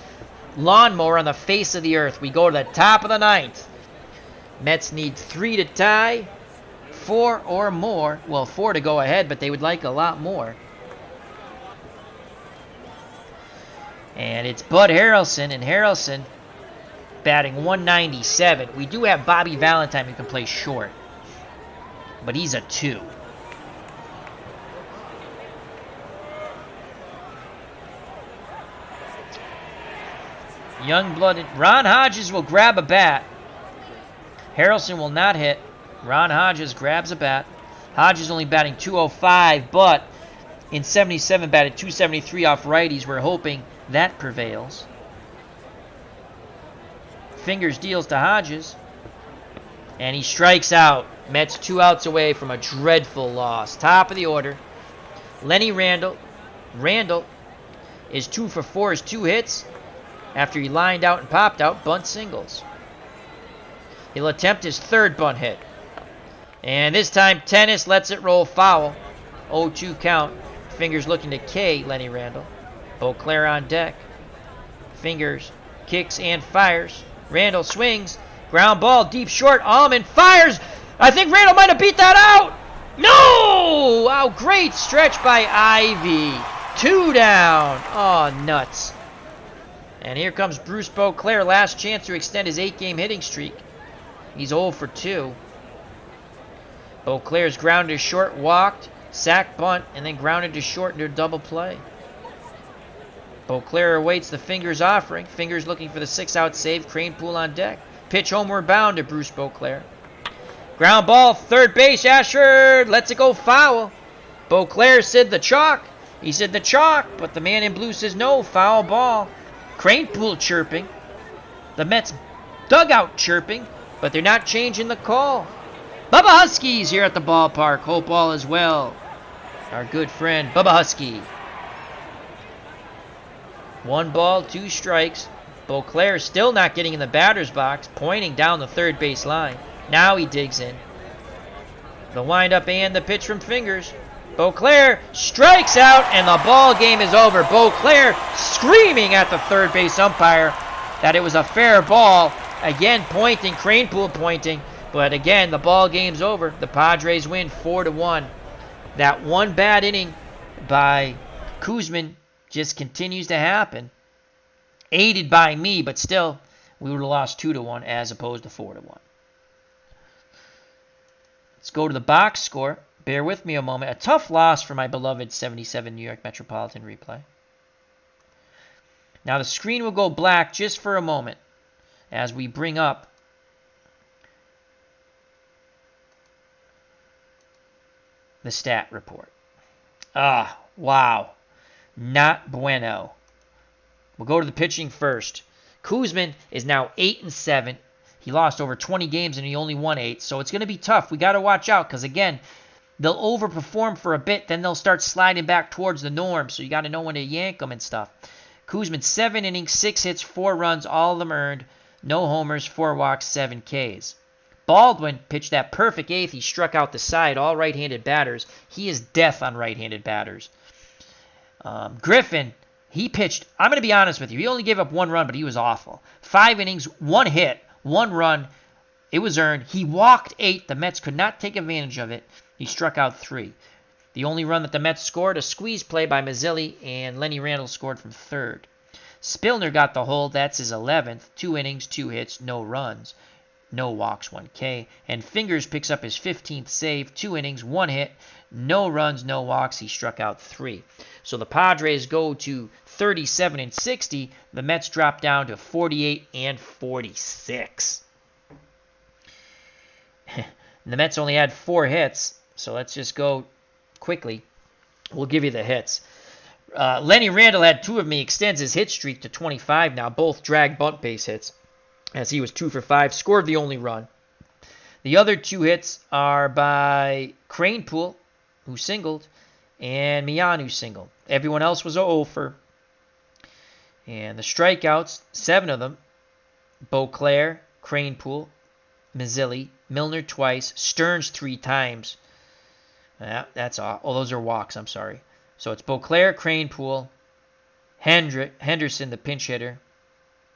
lawnmower on the face of the earth. We go to the top of the 9th. Mets need 3 to tie. 4 or more. Well, 4 to go ahead, but they would like a lot more. And it's Bud Harrelson, and Harrelson batting 197. We do have Bobby Valentine who can play short, but he's a 2. Young-blooded. Ron Hodges will grab a bat. Harrelson will not hit. Ron Hodges grabs a bat. Hodges only batting 205, but in 77 batted 273 off righties. We're hoping that prevails. Fingers deals to Hodges. And he strikes out. Mets 2 outs away from a dreadful loss. Top of the order. Lenny Randall. Randall is 2 for 4. His 2 hits after he lined out and popped out. Bunt singles. He'll attempt his 3rd bunt hit. And this time Tennis lets it roll foul. 0-2 count. Fingers looking to K Lenny Randall. Beauclair on deck. Fingers kicks and fires. Randall swings. Ground ball deep short. Almond fires. I think Randall might have beat that out. No! Oh, great stretch by Ivy. 2 down. Oh, nuts. And here comes Bruce Beauclair. Last chance to extend his 8-game hitting streak. He's 0 for 2. Beauclair's grounded to short, walked, sack bunt, and then grounded to short into a double play. Beauclair awaits the Fingers offering. Fingers looking for the 6-out save. Cranepool on deck. Pitch homeward bound to Bruce Beauclair. Ground ball, 3rd base. Ashford lets it go foul. Beauclair said the chalk. He said the chalk, but the man in blue says no, foul ball. Cranepool chirping. The Mets dugout chirping, but they're not changing the call. Bubba Husky's here at the ballpark. Hope all is well. Our good friend Bubba Husky. 1 ball, 2 strikes. Beauclair still not getting in the batter's box, pointing down the 3rd base line. Now he digs in. The windup and the pitch from Fingers. Beauclair strikes out, and the ball game is over. Beauclair screaming at the third base umpire that it was a fair ball. Again, pointing, Cranepool pointing. But again, the ball game's over. The Padres win 4-1. That one bad inning by Koosman just continues to happen. Aided by me, but still, we would have lost 2-1 as opposed to 4-1. Let's go to the box score. Bear with me a moment. A tough loss for my beloved 77 New York Metropolitan replay. Now the screen will go black just for a moment as we bring up the stat report. Wow. Not bueno. We'll go to the pitching first. Koosman is now 8-7. He lost over 20 games and he only won 8, so it's going to be tough. We got to watch out because, again, they'll overperform for a bit, then they'll start sliding back towards the norm, so you got to know when to yank them and stuff. Koosman, 7 innings, 6 hits, 4 runs, all of them earned. No homers, 4 walks, 7 Ks. Baldwin pitched that perfect 8th. He struck out the side, all right-handed batters. He is death on right-handed batters. Griffin, he pitched, I'm going to be honest with you, he only gave up 1 run, but he was awful. 5 innings, 1 hit, 1 run. It was earned. He walked 8. The Mets could not take advantage of it. He struck out 3. The only run that the Mets scored, a squeeze play by Mazzilli, and Lenny Randle scored from third. Spillner got the hold. That's his 11th. 2 innings, 2 hits, no runs. No walks, 1 K. And Fingers picks up his 15th save. 2 innings, 1 hit, no runs, no walks. He struck out 3. So the Padres go to 37-60. The Mets drop down to 48-46. The Mets only had 4 hits, so let's just go quickly. We'll give you the hits. Lenny Randle had 2 of them. He extends his hit streak to 25 now. Both drag bunt base hits, as he was 2 for 5. Scored the only run. The other 2 hits are by Cranepool, who singled, and Mian, who singled. Everyone else was 0 for. And the strikeouts, 7 of them. Beauclair, Cranepool, Mazzilli, Milner twice, Stearns 3 times. That's all. Oh, those are walks. I'm sorry. So it's Beauclair, Cranepool, Henderson, the pinch hitter,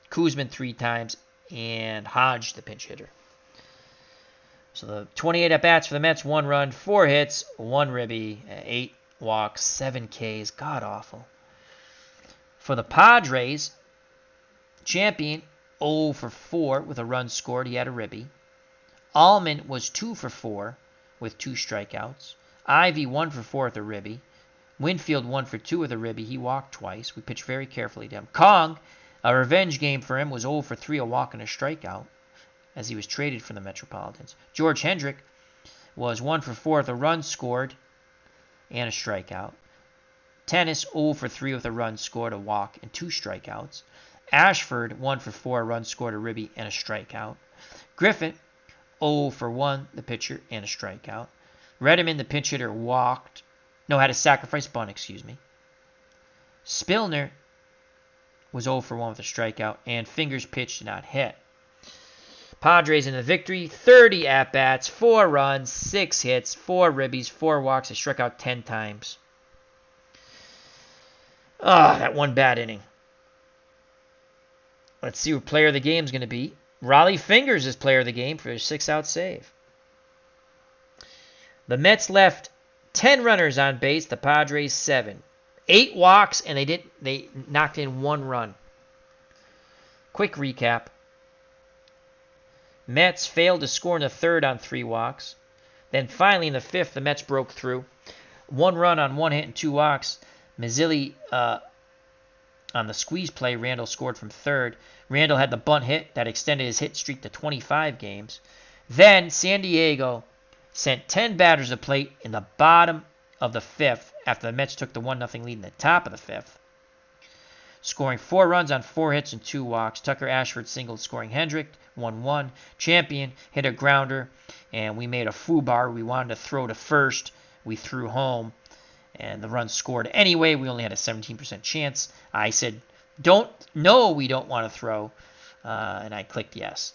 Koosman 3 times, and Hodge, the pinch hitter. So the 28 at-bats for the Mets, 1 run, 4 hits, 1 ribby, 8 walks, 7 Ks. God-awful. For the Padres, Champion 0 for 4 with a run scored. He had a ribby. Allman was 2 for 4 with 2 strikeouts. Ivy 1 for 4 with a ribby. Winfield 1 for 2 with a ribby. He walked twice. We pitched very carefully to him. Kong, a revenge game for him, was 0 for 3, a walk and a strikeout, as he was traded from the Metropolitans. George Hendrick was 1 for 4 with a run scored and a strikeout. Tennis 0 for 3 with a run scored, a walk, and 2 strikeouts. Ashford 1 for 4, a run scored, a ribby, and a strikeout. Griffin 0 for 1, the pitcher, and a strikeout. Reddiman, the pinch hitter, had a sacrifice bunt, Spillner was 0 for 1 with a strikeout, and Fingers pitched, did not hit. Padres in the victory, 30 at-bats, 4 runs, 6 hits, 4 ribbies, 4 walks. They struck out 10 times. That one bad inning. Let's see who player of the game is going to be. Raleigh Fingers is player of the game for his 6-out save. The Mets left 10 runners on base, the Padres 7. 8 walks, and they knocked in 1 run. Quick recap. Mets failed to score in the 3rd on 3 walks. Then finally in the 5th, the Mets broke through. 1 run on 1 hit and 2 walks. Mazzilli on the squeeze play, Randle scored from 3rd. Randle had the bunt hit that extended his hit streak to 25 games. Then San Diego sent 10 batters to the plate in the bottom of the 5th after the Mets took the 1-0 lead in the top of the 5th. Scoring 4 runs on 4 hits and 2 walks. Tucker Ashford singled, scoring Hendrick, 1-1. Champion hit a grounder, and we made a foobar. We wanted to throw to first. We threw home, and the run scored anyway. We only had a 17% chance. I said, we don't want to throw, and I clicked yes.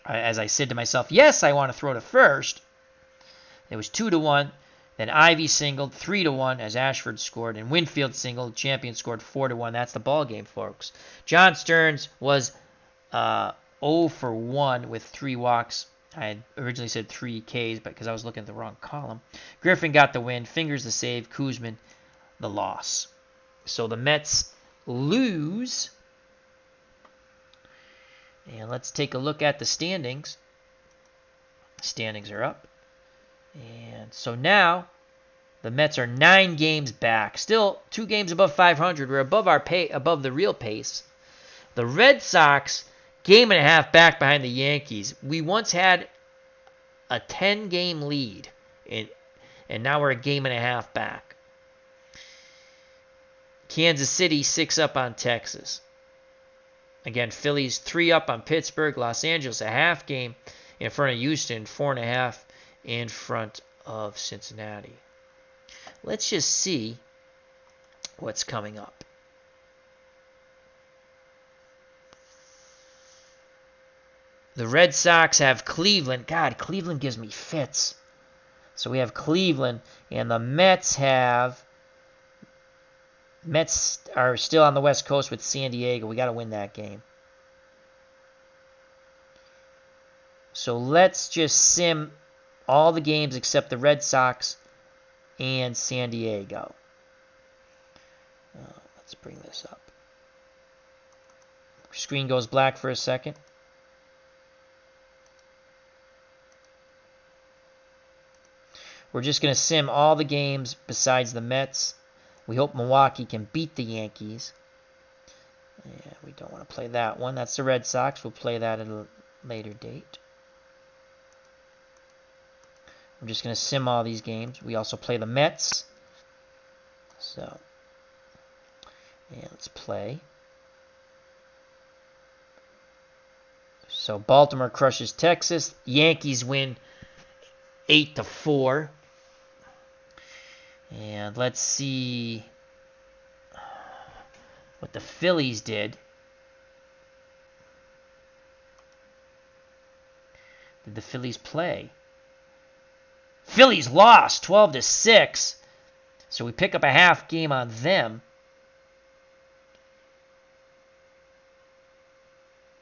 As I said to myself, yes, I want to throw to first. It was 2-1. Then Ivy singled 3-1 as Ashford scored, and Winfield singled. Champion scored 4-1. That's the ball game, folks. John Stearns was 0 for 1 with 3 walks. I had originally said 3 Ks, but because I was looking at the wrong column. Griffin got the win. Fingers the save. Kuzman the loss. So the Mets lose. And let's take a look at the standings. Standings are up. And so now the Mets are 9 games back. Still 2 games above 500. We're above above the real pace. The Red Sox, game and a half back behind the Yankees. We once had a 10-game lead, and now we're a game and a half back. Kansas City 6 up on Texas. Again, Phillies 3 up on Pittsburgh. Los Angeles a half game in front of Houston, 4.5 in front of Cincinnati. Let's just see what's coming up. The Red Sox have Cleveland. God, Cleveland gives me fits. So we have Cleveland, and the Mets are still on the West Coast with San Diego. We got to win that game. So let's just sim all the games except the Red Sox and San Diego. Let's bring this up. Screen goes black for a second. We're just going to sim all the games besides the Mets. We hope Milwaukee can beat the Yankees. Yeah, we don't want to play that one. That's the Red Sox. We'll play that at a later date. I'm just going to sim all these games. We also play the Mets. So, yeah, let's play. So Baltimore crushes Texas. Yankees win 8-4. And let's see what the Phillies did. Did the Phillies play? Phillies lost 12-6. So we pick up a half game on them.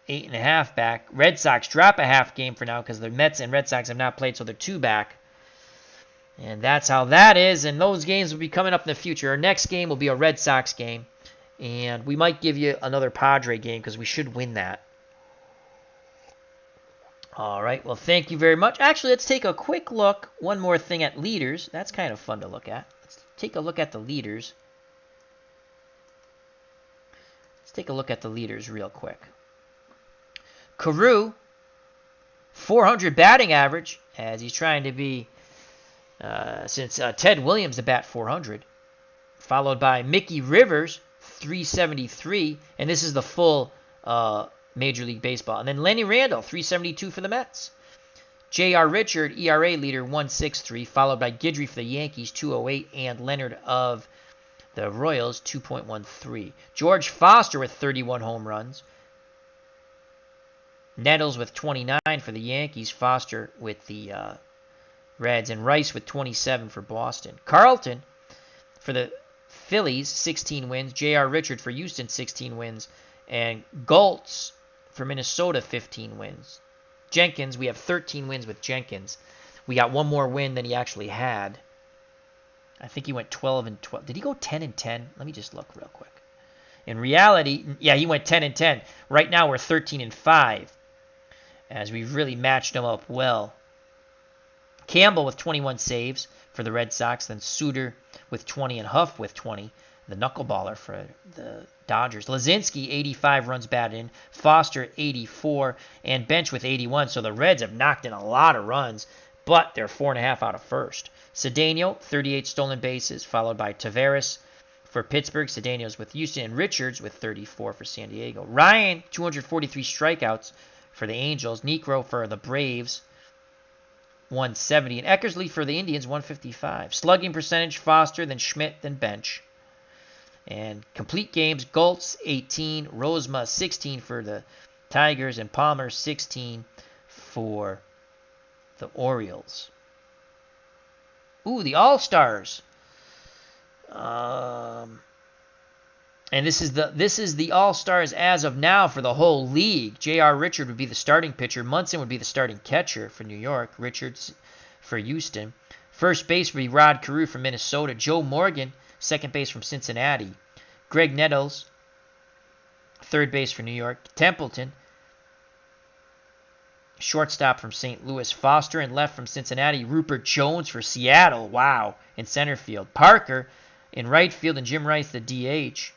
8.5 back. Red Sox drop a half game for now because the Mets and Red Sox have not played, so they're 2 back. And that's how that is, and those games will be coming up in the future. Our next game will be a Red Sox game, and we might give you another Padre game because we should win that. All right, well, thank you very much. Actually, let's take a quick look, one more thing at leaders. That's kind of fun to look at. Let's take a look at the leaders. Let's take a look at the leaders real quick. Carew, 400 batting average, as he's trying to be, since Ted Williams to bat 400, followed by Mickey Rivers, 373, and this is the full Major League Baseball. And then Lenny Randle, 372 for the Mets. J.R. Richard, ERA leader, 163, followed by Guidry for the Yankees, 208, and Leonard of the Royals, 2.13. George Foster with 31 home runs. Nettles with 29 for the Yankees, Foster with the Reds, and Rice with 27 for Boston. Carlton for the Phillies, 16 wins. J.R. Richard for Houston, 16 wins. And Goltz for Minnesota, 15 wins. Jenkins, we have 13 wins with Jenkins. We got one more win than he actually had. I think he went 12-12. Did he go 10-10? Let me just look real quick. In reality, yeah, he went 10-10. Right now we're 13-5, as we've really matched him up well. Campbell with 21 saves for the Red Sox, then Suter with 20 and Huff with 20, the knuckleballer for the Dodgers. Lazinski, 85 runs batted in, Foster, 84, and Bench with 81. So the Reds have knocked in a lot of runs, but they're 4.5 out of first. Cedeno, 38 stolen bases, followed by Taveras for Pittsburgh. Cedeno's with Houston, and Richards with 34 for San Diego. Ryan, 243 strikeouts for the Angels. Niekro for the Braves, 170. And Eckersley for the Indians, 155. Slugging percentage, Foster, then Schmidt, then Bench. And complete games, Goltz, 18. Rosma, 16 for the Tigers. And Palmer, 16 for the Orioles. Ooh, the All-Stars. And this is the All-Stars as of now for the whole league. J.R. Richard would be the starting pitcher. Munson would be the starting catcher for New York. Richards for Houston. First base would be Rod Carew from Minnesota. Joe Morgan, second base from Cincinnati. Greg Nettles, third base for New York. Templeton, shortstop from St. Louis. Foster in left from Cincinnati. Rupert Jones for Seattle. Wow. In center field. Parker in right field, and Jim Rice the DH.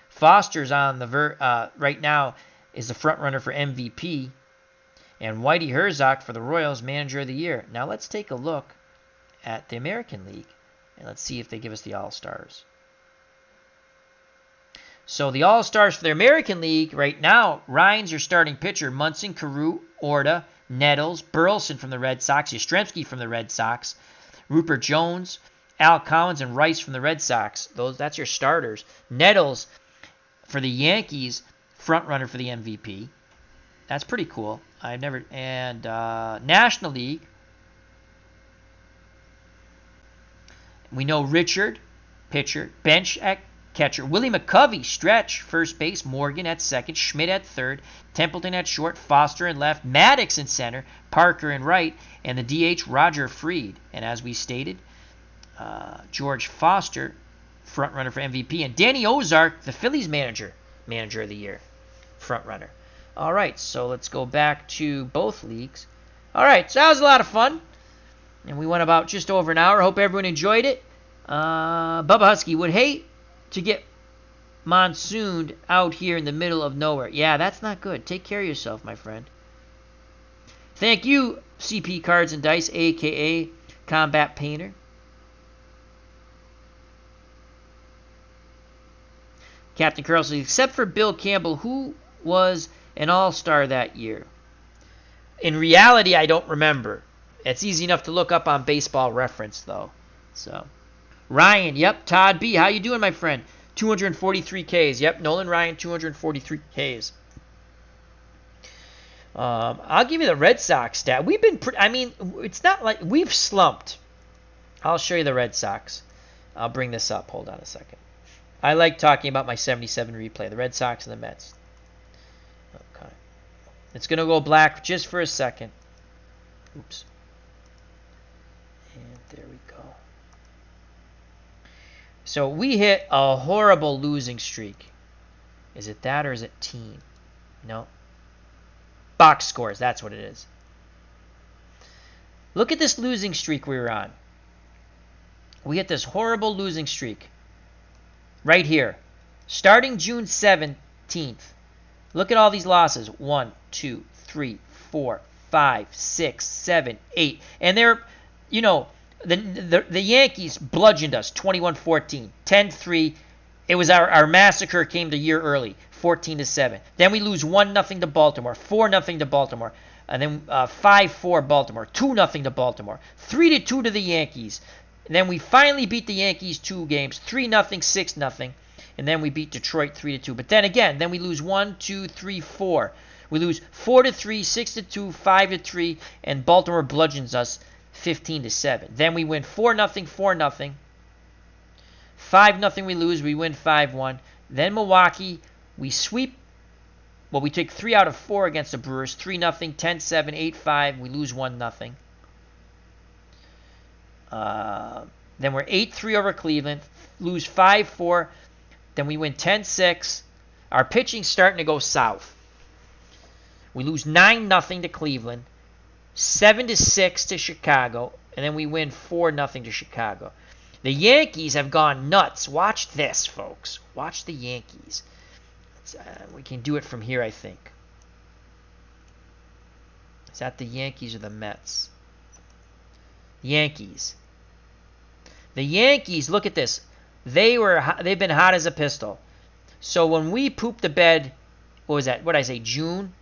Foster's on the right now is the front runner for MVP, and Whitey Herzog for the Royals Manager of the Year. Now let's take a look at the American League, and let's see if they give us the All-Stars. So the All-Stars for the American League right now, Ryan's your starting pitcher. Munson, Carew, Orta, Nettles, Burleson from the Red Sox, Yastrzemski from the Red Sox, Rupert Jones, Al Collins, and Rice from the Red Sox. That's your starters. Nettles for the Yankees, front runner for the MVP. That's pretty cool. National League, we know Richard, pitcher. Bench at catcher. Willie McCovey, stretch, first base. Morgan at second. Schmidt at third. Templeton at short. Foster in left. Maddox in center. Parker in right. And the DH, Roger Freed. And as we stated, George Foster, front runner for MVP, and Danny Ozark, the Phillies manager of the year, front runner. All right, so let's go back to both leagues. All right, so that was a lot of fun, and we went about just over an hour. Hope everyone enjoyed it. Bubba Husky would hate to get monsooned out here in the middle of nowhere. Yeah, that's not good. Take care of yourself, my friend. Thank you, CP Cards and Dice, a.k.a. Combat Painter. Captain Carl says, except for Bill Campbell, who was an all-star that year? In reality, I don't remember. It's easy enough to look up on Baseball Reference, though. So, Ryan, yep. Todd B, how you doing, my friend? 243 Ks. Yep, Nolan Ryan, 243 Ks. I'll give you the Red Sox stat. We've been, it's not like we've slumped. I'll show you the Red Sox. I'll bring this up. Hold on a second. I like talking about my 77 replay, the Red Sox and the Mets. Okay. It's going to go black just for a second. Oops. And there we go. So we hit a horrible losing streak. Is it that or is it team? No. Box scores, that's what it is. Look at this losing streak we were on. We hit this horrible losing streak. Right here. Starting June 17th. Look at all these losses. 1, 2, 3, 4, 5, 6, 7, 8. And they're, the Yankees bludgeoned us 21-14. 10-3. It was our massacre came the year early. 14-7. Then we lose 1-0 to Baltimore. 4-0 to Baltimore. And then 5-4 Baltimore. 2-0 to Baltimore. 3-2 to the Yankees. And then we finally beat the Yankees 2 games, 3-0, 6-0, and then we beat Detroit 3-2. But then again, then we lose 1, 2, 3, 4. We lose 4-3, 6-2, 5-3, and Baltimore bludgeons us 15-7. Then we win 4-0, 4-0. 5-0 we lose, we win 5-1. Then Milwaukee, we sweep. Well, we take 3 out of 4 against the Brewers, 3-0, 10-7, 8-5. We lose 1-0. Then we're 8-3 over Cleveland, lose 5-4. Then we win 10-6. Our pitching's starting to go south. We lose 9-0 to Cleveland, 7-6 to Chicago, and then we win 4-0 to Chicago. The Yankees have gone nuts. Watch this, folks. Watch the Yankees. We can do it from here, I think. Is that the Yankees or the Mets? Yankees. The Yankees, look at this. They've been hot as a pistol. So when we pooped the bed, what was that? What did I say? June?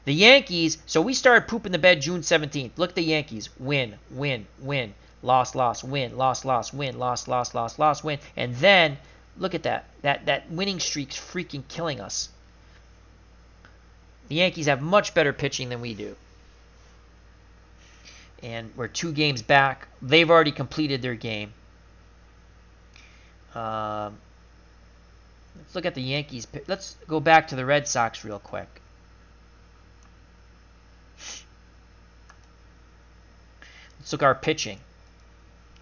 The Yankees, so we started pooping the bed June 17th. Look at the Yankees. Win, win, win. Loss, loss, win. Loss, loss, win. Loss, loss, loss, loss, win. And then, look at that. That winning streak's freaking killing us. The Yankees have much better pitching than we do. And we're 2 games back. They've already completed their game. Let's look at the Yankees. Let's go back to the Red Sox real quick. Let's look at our pitching.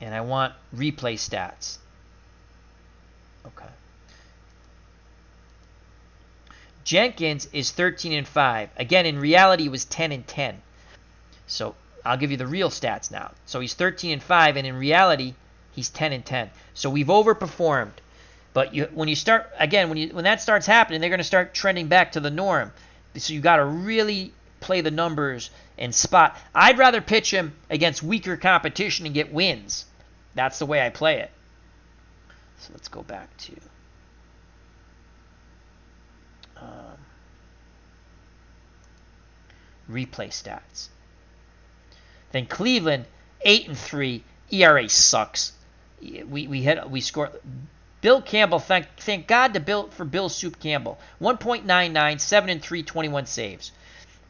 And I want replay stats. Okay. Jenkins is 13-5. Again, in reality, he was 10-10. So I'll give you the real stats now. So he's 13-5, and in reality, he's 10-10. So we've overperformed. But when that starts happening, they're going to start trending back to the norm. So you got to really play the numbers and spot. I'd rather pitch him against weaker competition and get wins. That's the way I play it. So let's go back to replay stats. Then Cleveland 8-3. ERA sucks. We scored. Bill Campbell, thank God for Bill Soup Campbell. 1.99, 7-3, 21 saves.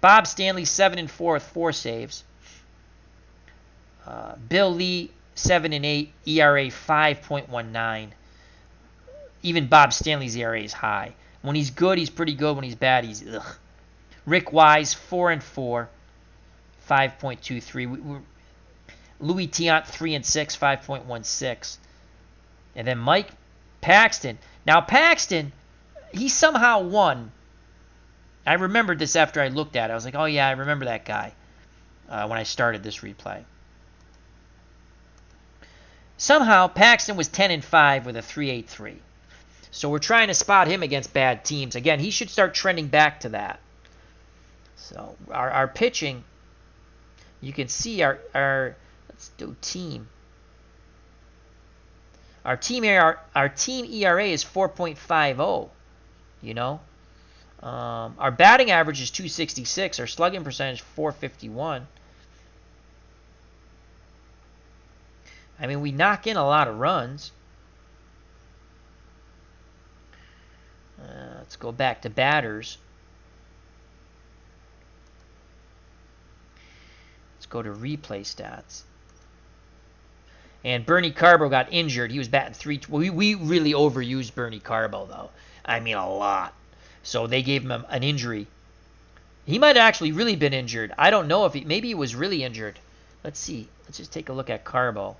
Bob Stanley 7-4 with 4 saves. Bill Lee 7-8, ERA 5.19. Even Bob Stanley's ERA is high. When he's good, he's pretty good. When he's bad, he's ugh. Rick Wise 4-4, 5.23. Louis Tiant 3-6, 5.16. And then Mike Paxton. Now Paxton, he somehow won. I remembered this after I looked at it. I was like, oh yeah, I remember that guy when I started this replay. Somehow Paxton was 10-5 with a 3.83. So we're trying to spot him against bad teams. Again, he should start trending back to that. So our pitching, you can see our let's do team. Our team ERA is 4.50. You know, our batting average is 266. Our slugging percentage 451. I mean, we knock in a lot of runs. Let's go back to batters. Let's go to replay stats. And Bernie Carbo got injured. He was batting 3. We really overused Bernie Carbo, though. I mean, a lot. So they gave him an injury. He might have actually really been injured. I don't know if maybe he was really injured. Let's see. Let's just take a look at Carbo.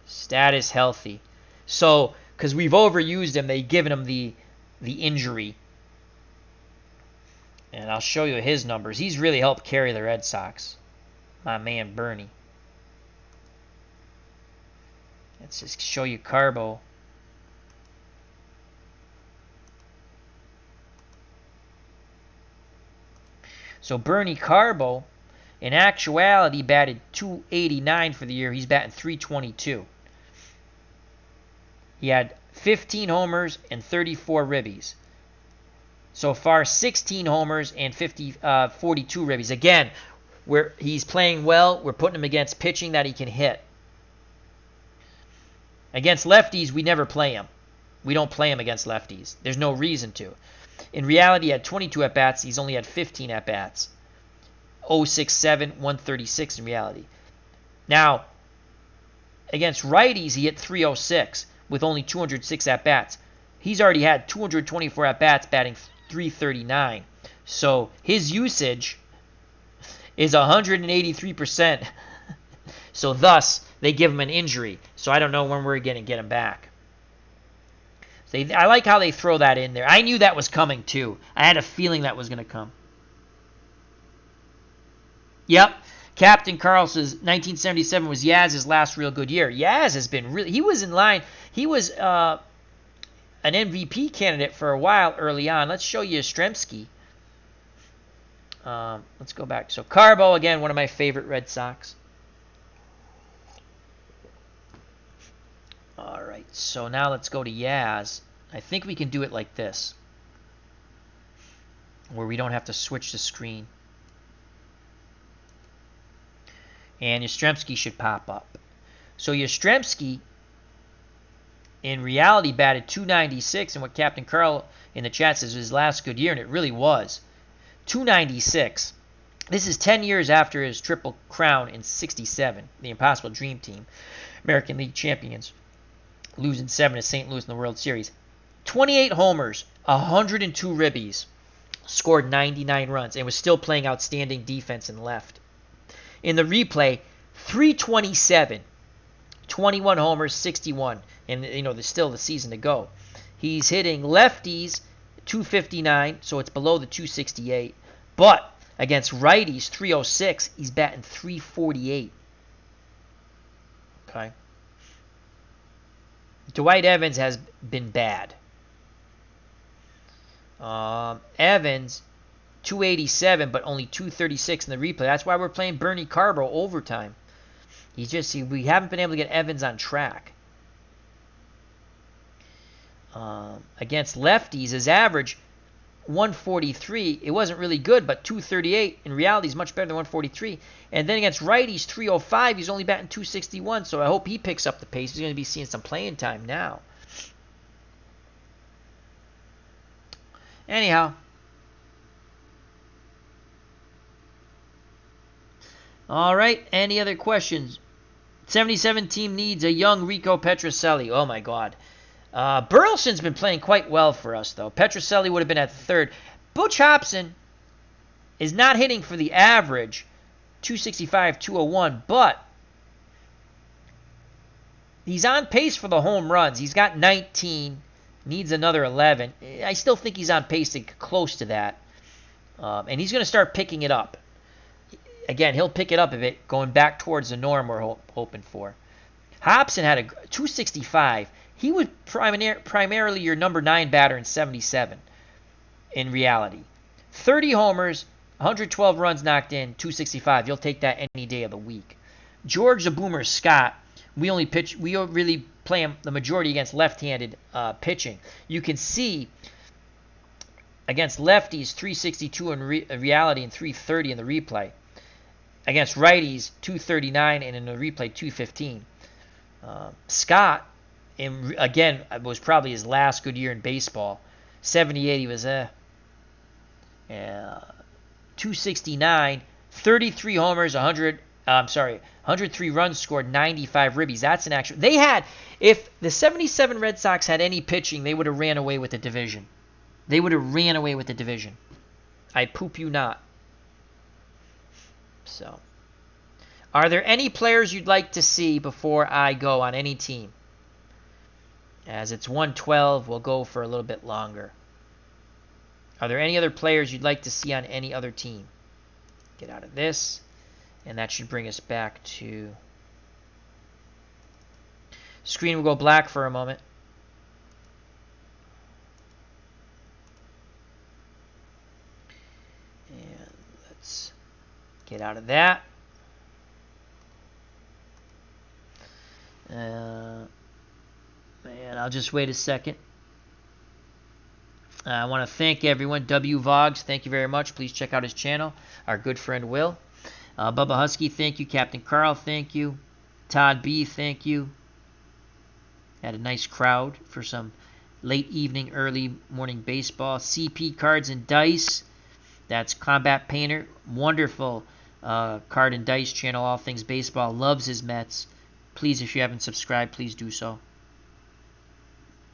Status healthy. So, because we've overused him, they've given him the injury. And I'll show you his numbers. He's really helped carry the Red Sox. My man, Bernie. Let's just show you Carbo. So Bernie Carbo, in actuality, batted 289 for the year. He's batting 322. He had 15 homers and 34 ribbies. So far, 16 homers and 42 ribbies. Again, he's playing well. We're putting him against pitching that he can hit. Against lefties, we never play him. We don't play him against lefties. There's no reason to. In reality, he had 22 at-bats. He's only had 15 at-bats. 067, 136 in reality. Now, against righties, he hit 306 with only 206 at-bats. He's already had 224 at-bats, batting 339. So his usage is 183%. So thus, they give him an injury. So I don't know when we're going to get him back. So I like how they throw that in there. I knew that was coming too. I had a feeling that was going to come. Yep. Captain Carl says 1977 was Yaz's last real good year. Yaz has been really... He was in line. He was an MVP candidate for a while early on. Let's show you Yastrzemski. Let's go back. So Carbo, again, one of my favorite Red Sox. All right. So now let's go to Yaz. I think we can do it like this, where we don't have to switch the screen. And Yastrzemski should pop up. So Yastrzemski, in reality, batted 296, and what Captain Carl in the chat says was his last good year, and it really was. 296. This is 10 years after his Triple Crown in 67, the Impossible Dream Team, American League champions, losing 7 to St. Louis in the World Series. 28 homers, 102 ribbies, scored 99 runs, and was still playing outstanding defense in left. In the replay, 327, 21 homers, 61, and there's still the season to go. He's hitting lefties 259, so it's below the 268, but against righties 306, he's batting 348. Okay. Dwight Evans has been bad. Evans 287, but only 236 in the replay. That's why we're playing Bernie Carbo overtime. We haven't been able to get Evans on track. Against lefties, his average 143. It wasn't really good, but 238 in reality is much better than 143. And then against righties, 305. He's only batting 261. So I hope he picks up the pace. He's going to be seeing some playing time now. Anyhow. All right. Any other questions? 77 team needs a young Rico Petrocelli. Oh my God. Burleson's been playing quite well for us, though. Petrocelli would have been at third. Butch Hobson is not hitting for the average, 265, 201, but he's on pace for the home runs. He's got 19, needs another 11. I still think he's on pace to get close to that, and he's going to start picking it up. Again, he'll pick it up a bit, going back towards the norm we're hoping for. Hobson had a 265. He was primarily your number 9 batter in 77 in reality. 30 homers, 112 runs knocked in, 265. You'll take that any day of the week. George the Boomer Scott, we really play him the majority against left-handed pitching. You can see against lefties 362 in reality and 330 in the replay. Against righties 239 and in the replay 215. Scott, again, it was probably his last good year in baseball. 78, he was 269, 33 homers, 103 runs scored, 95 ribbies. That's an actual. If the 77 Red Sox had any pitching, they would have ran away with the division. I poop you not. So, are there any players you'd like to see before I go on any team? As it's 1:12, we'll go for a little bit longer. Are there any other players you'd like to see on any other team? Get out of this, and that should bring us back to... Screen will go black for a moment. And let's get out of that. And I'll just wait a second. I want to thank everyone. W. Vogs, thank you very much. Please check out his channel. Our good friend Will. Bubba Husky, thank you. Captain Carl, thank you. Todd B., thank you. Had a nice crowd for some late evening, early morning baseball. CP Cards and Dice. That's Combat Painter. Wonderful card and dice channel, all things baseball. Loves his Mets. Please, if you haven't subscribed, please do so.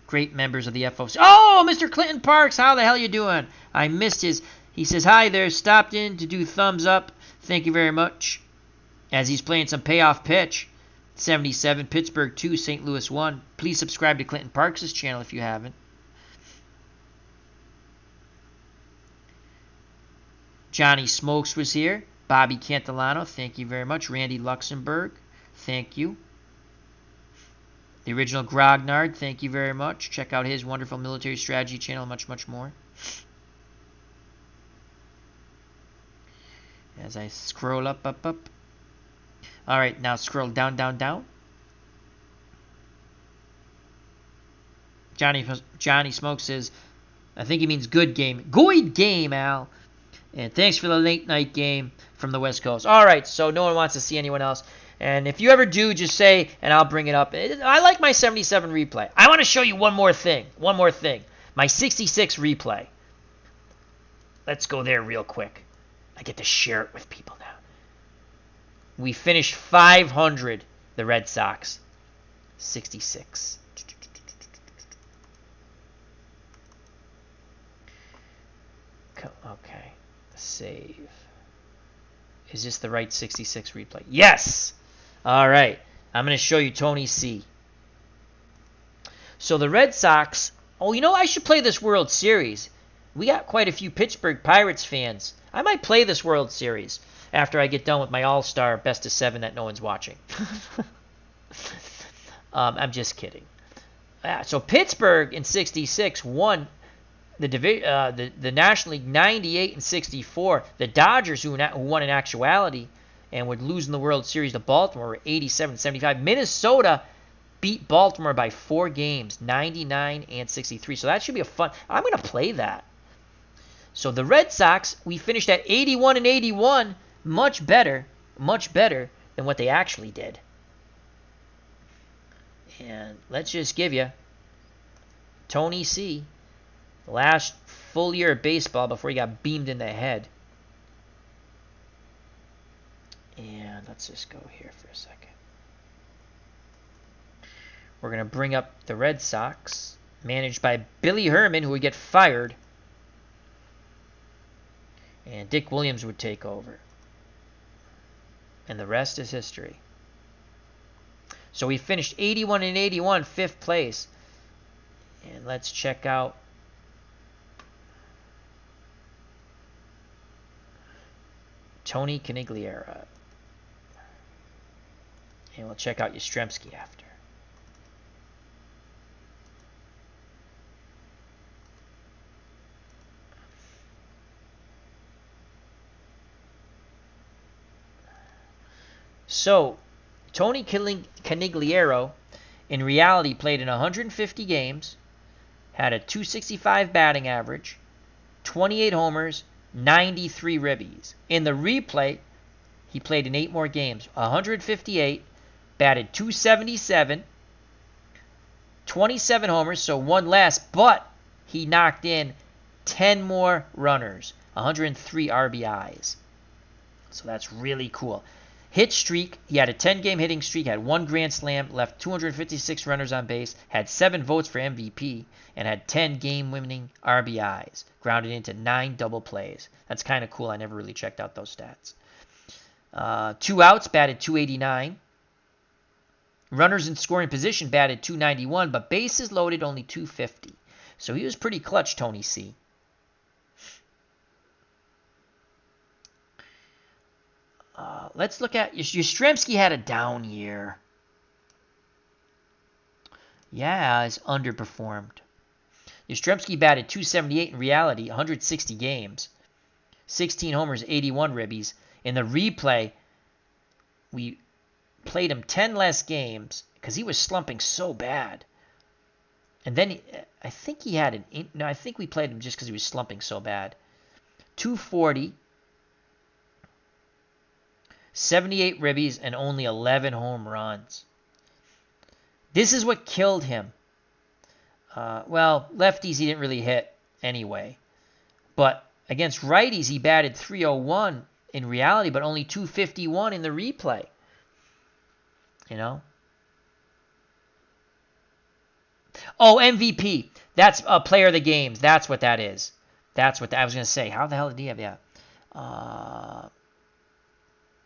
Great members of the FOC. Oh, Mr. Clinton Parks, how the hell you doing? I missed his. He says, hi there, stopped in to do thumbs up. Thank you very much. As he's playing some payoff pitch. 77, Pittsburgh 2, St. Louis 1. Please subscribe to Clinton Parks' channel if you haven't. Johnny Smokes was here. Bobby Cantillano, thank you very much. Randy Luxembourg, thank you. The original Grognard, thank you very much. Check out his wonderful military strategy channel, much, much more. As I scroll up. All right, now scroll down. Johnny Smoke says, I think he means good game. Good game, Al. And thanks for the late night game from the West Coast. All right, so no one wants to see anyone else. And if you ever do, just say, and I'll bring it up. I like my 77 replay. I want to show you one more thing. My 66 replay. Let's go there real quick. I get to share it with people now. We finished 500, the Red Sox. 66. Okay. Save. Is this the right 66 replay? Yes! All right. I'm going to show you Tony C. So the Red Sox... Oh, you know, I should play this World Series. We got quite a few Pittsburgh Pirates fans. I might play this World Series after I get done with my All-Star Best of 7 that no one's watching. I'm just kidding. So Pittsburgh in 66 won the National League 98 and 64. The Dodgers, who won in actuality and would lose in the World Series to Baltimore, were 87-75. Minnesota beat Baltimore by 4 games, 99 and 63. So that should be a fun. I'm going to play that. So the Red Sox, we finished at 81 and 81, much better than what they actually did. And let's just give you Tony C. The last full year of baseball before he got beamed in the head. And let's just go here for a second. We're going to bring up the Red Sox, managed by Billy Herman, who would get fired. And Dick Williams would take over. And the rest is history. So we finished 81 and 81, 5th place. And let's check out Tony Canigliera. And we'll check out Yastrzemski after. So, Tony Canigliero, in reality, played in 150 games, had a .265 batting average, 28 homers, 93 ribbies. In the replay, he played in 8 more games, 158, batted .277, 27 homers, so 1 less, but he knocked in 10 more runners, 103 RBIs. So that's really cool. Hit streak, he had a 10-game hitting streak, had 1 grand slam, left 256 runners on base, had 7 votes for MVP, and had 10 game-winning RBIs, grounded into 9 double plays. That's kind of cool. I never really checked out those stats. 2 outs, batted .289. Runners in scoring position, batted .291, but bases loaded, only .250. So he was pretty clutch, Tony C. Let's look at Yastrzemski had a down year. Yeah, he's underperformed. Yastrzemski batted .278 in reality, 160 games. 16 homers, 81 ribbies. In the replay, we played him 10 less games because he was slumping so bad. And then I think he had I think we played him just because he was slumping so bad. 240. 78 ribbies and only 11 home runs. This is what killed him. Well, lefties he didn't really hit anyway. But against righties he batted .301 in reality, but only .251 in the replay. You know? Oh, MVP. That's a player of the games. That's what that is. That's what I was going to say. How the hell did he have that?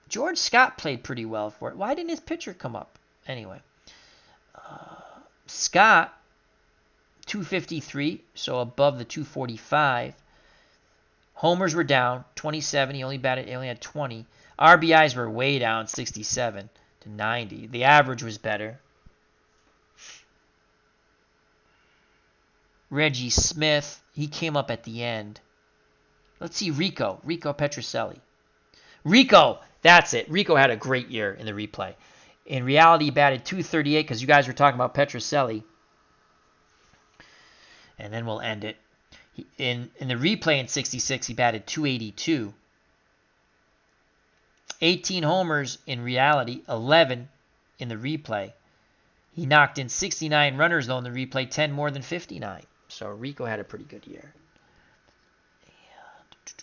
George Scott played pretty well for it. Why didn't his pitcher come up? Anyway. Scott, 253, so above the 245. Homers were down, 27. He only had 20. RBIs were way down, 67 to 90. The average was better. Reggie Smith, he came up at the end. Let's see Rico Petrocelli. Rico, that's it. Rico had a great year in the replay. In reality, he batted .238 because you guys were talking about Petrocelli. And then we'll end it. In the replay in 66, he batted .282. 18 homers in reality, 11 in the replay. He knocked in 69 runners, though, in the replay, 10 more than 59. So Rico had a pretty good year. And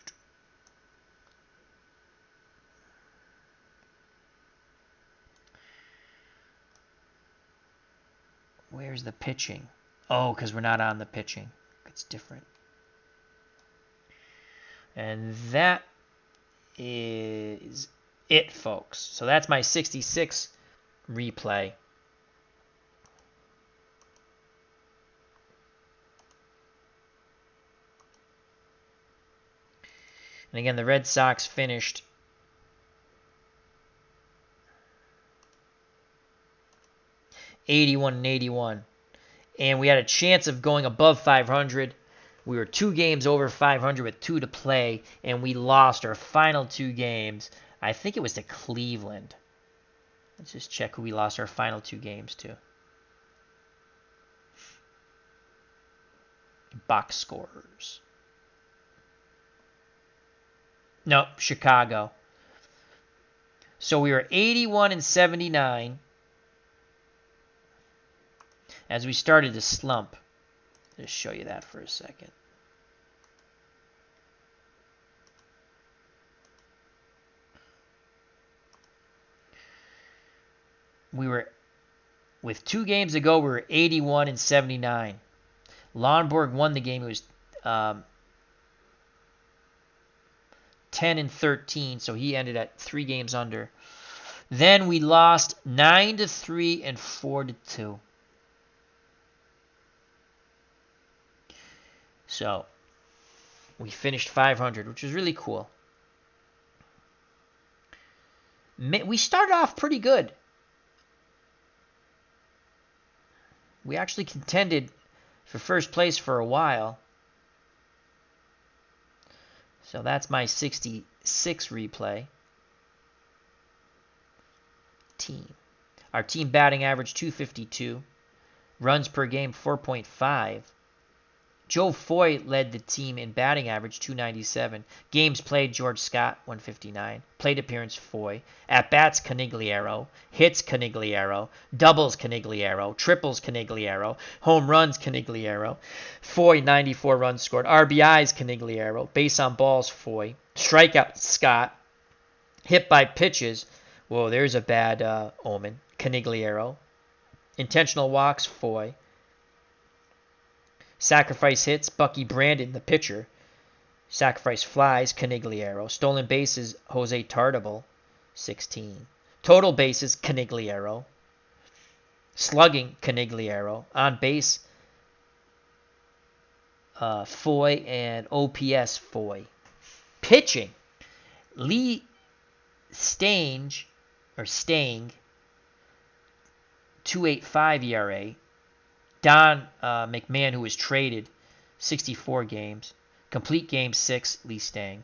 Where's the pitching? Oh, because we're not on the pitching. It's different. And that is it, folks. So that's my 66 replay. And again, the Red Sox finished 81 and 81. And we had a chance of going above 500. We were 2 games over 500 with 2 to play, and we lost our final 2 games. I think it was to Cleveland. Let's just check who we lost our final 2 games to. Box scorers. Nope, Chicago. So we were 81 and 79 as we started to slump. Just show you that for a second. We were, with 2 games to go, we were 81 and 79. Lonborg won the game. It was 10 and 13, so he ended at 3 games under. Then we lost 9 to 3 and 4 to 2. So we finished 500, which was really cool. We started off pretty good. We actually contended for first place for a while. So that's my 66 replay. Team. Our team batting average 252. Runs per game 4.5. Joe Foy led the team in batting average 297. Games played George Scott 159. Plate appearance Foy. At bats Canigliaro. Hits Canigliaro. Doubles Canigliaro. Triples Canigliaro. Home runs Canigliaro. Foy 94 runs scored. RBIs Canigliaro. Base on balls Foy. Strikeout Scott. Hit by pitches. Whoa, there's a bad omen. Canigliaro. Intentional walks Foy. Sacrifice hits, Bucky Brandon, the pitcher. Sacrifice flies, Canigliaro. Stolen bases, Jose Tartable, 16. Total bases, Canigliaro. Slugging, Canigliaro. On base, Foy, and OPS, Foy. Pitching, Lee Stange, 2.85 ERA. Don McMahon, who was traded, 64 games. Complete game 6, Lee Stang.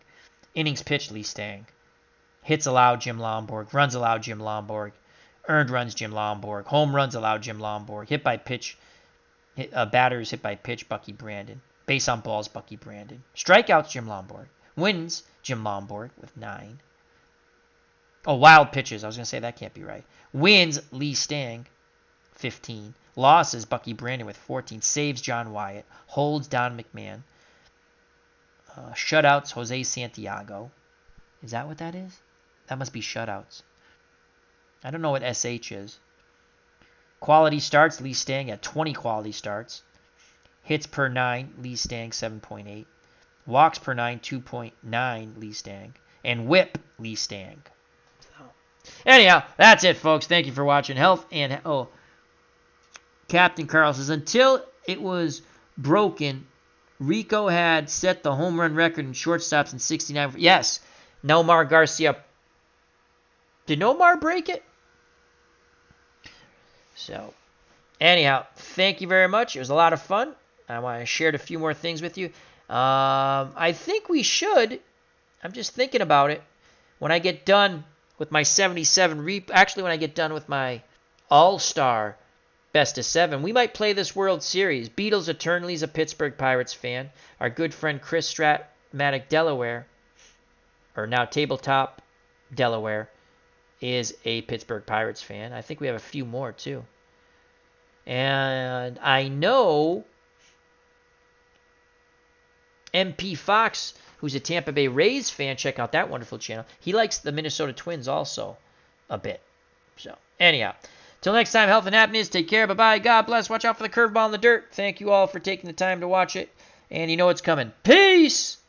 Innings pitched, Lee Stang. Hits allowed, Jim Lomborg. Runs allowed, Jim Lomborg. Earned runs, Jim Lomborg. Home runs allowed, Jim Lomborg. Hit by pitch, batters hit by pitch, Bucky Brandon. Base on balls, Bucky Brandon. Strikeouts, Jim Lomborg. Wins, Jim Lomborg with 9. Oh, wild pitches. I was going to say that can't be right. Wins, Lee Stang, 15. Losses, Bucky Brandon with 14. Saves, John Wyatt. Holds, Don McMahon. Shutouts, Jose Santiago. Is that what that is? That must be shutouts. I don't know what SH is. Quality starts, Lee Stang at 20 quality starts. Hits per 9, Lee Stang 7.8. Walks per 9, 2.9, Lee Stang. And whip, Lee Stang. So, anyhow, that's it, folks. Thank you for watching. Health and... Captain Carl says, until it was broken, Rico had set the home run record in shortstops in 69. Yes, Nomar Garcia. Did Nomar break it? So, anyhow, thank you very much. It was a lot of fun. I shared a few more things with you. I think we should. I'm just thinking about it. When I get done with my 77 actually when I get done with my All-Star Best of 7, we might play this World Series. Beatles Eternally's a Pittsburgh Pirates fan. Our good friend Chris Stratmatic Delaware, or now Tabletop Delaware, is a Pittsburgh Pirates fan. I think we have a few more too. And I know MP Fox, who's a Tampa Bay Rays fan, check out that wonderful channel. He likes the Minnesota Twins also a bit. So, anyhow, Till next time, health and happiness. Take care. Bye-bye. God bless. Watch out for the curveball in the dirt. Thank you all for taking the time to watch it. And you know what's coming. Peace!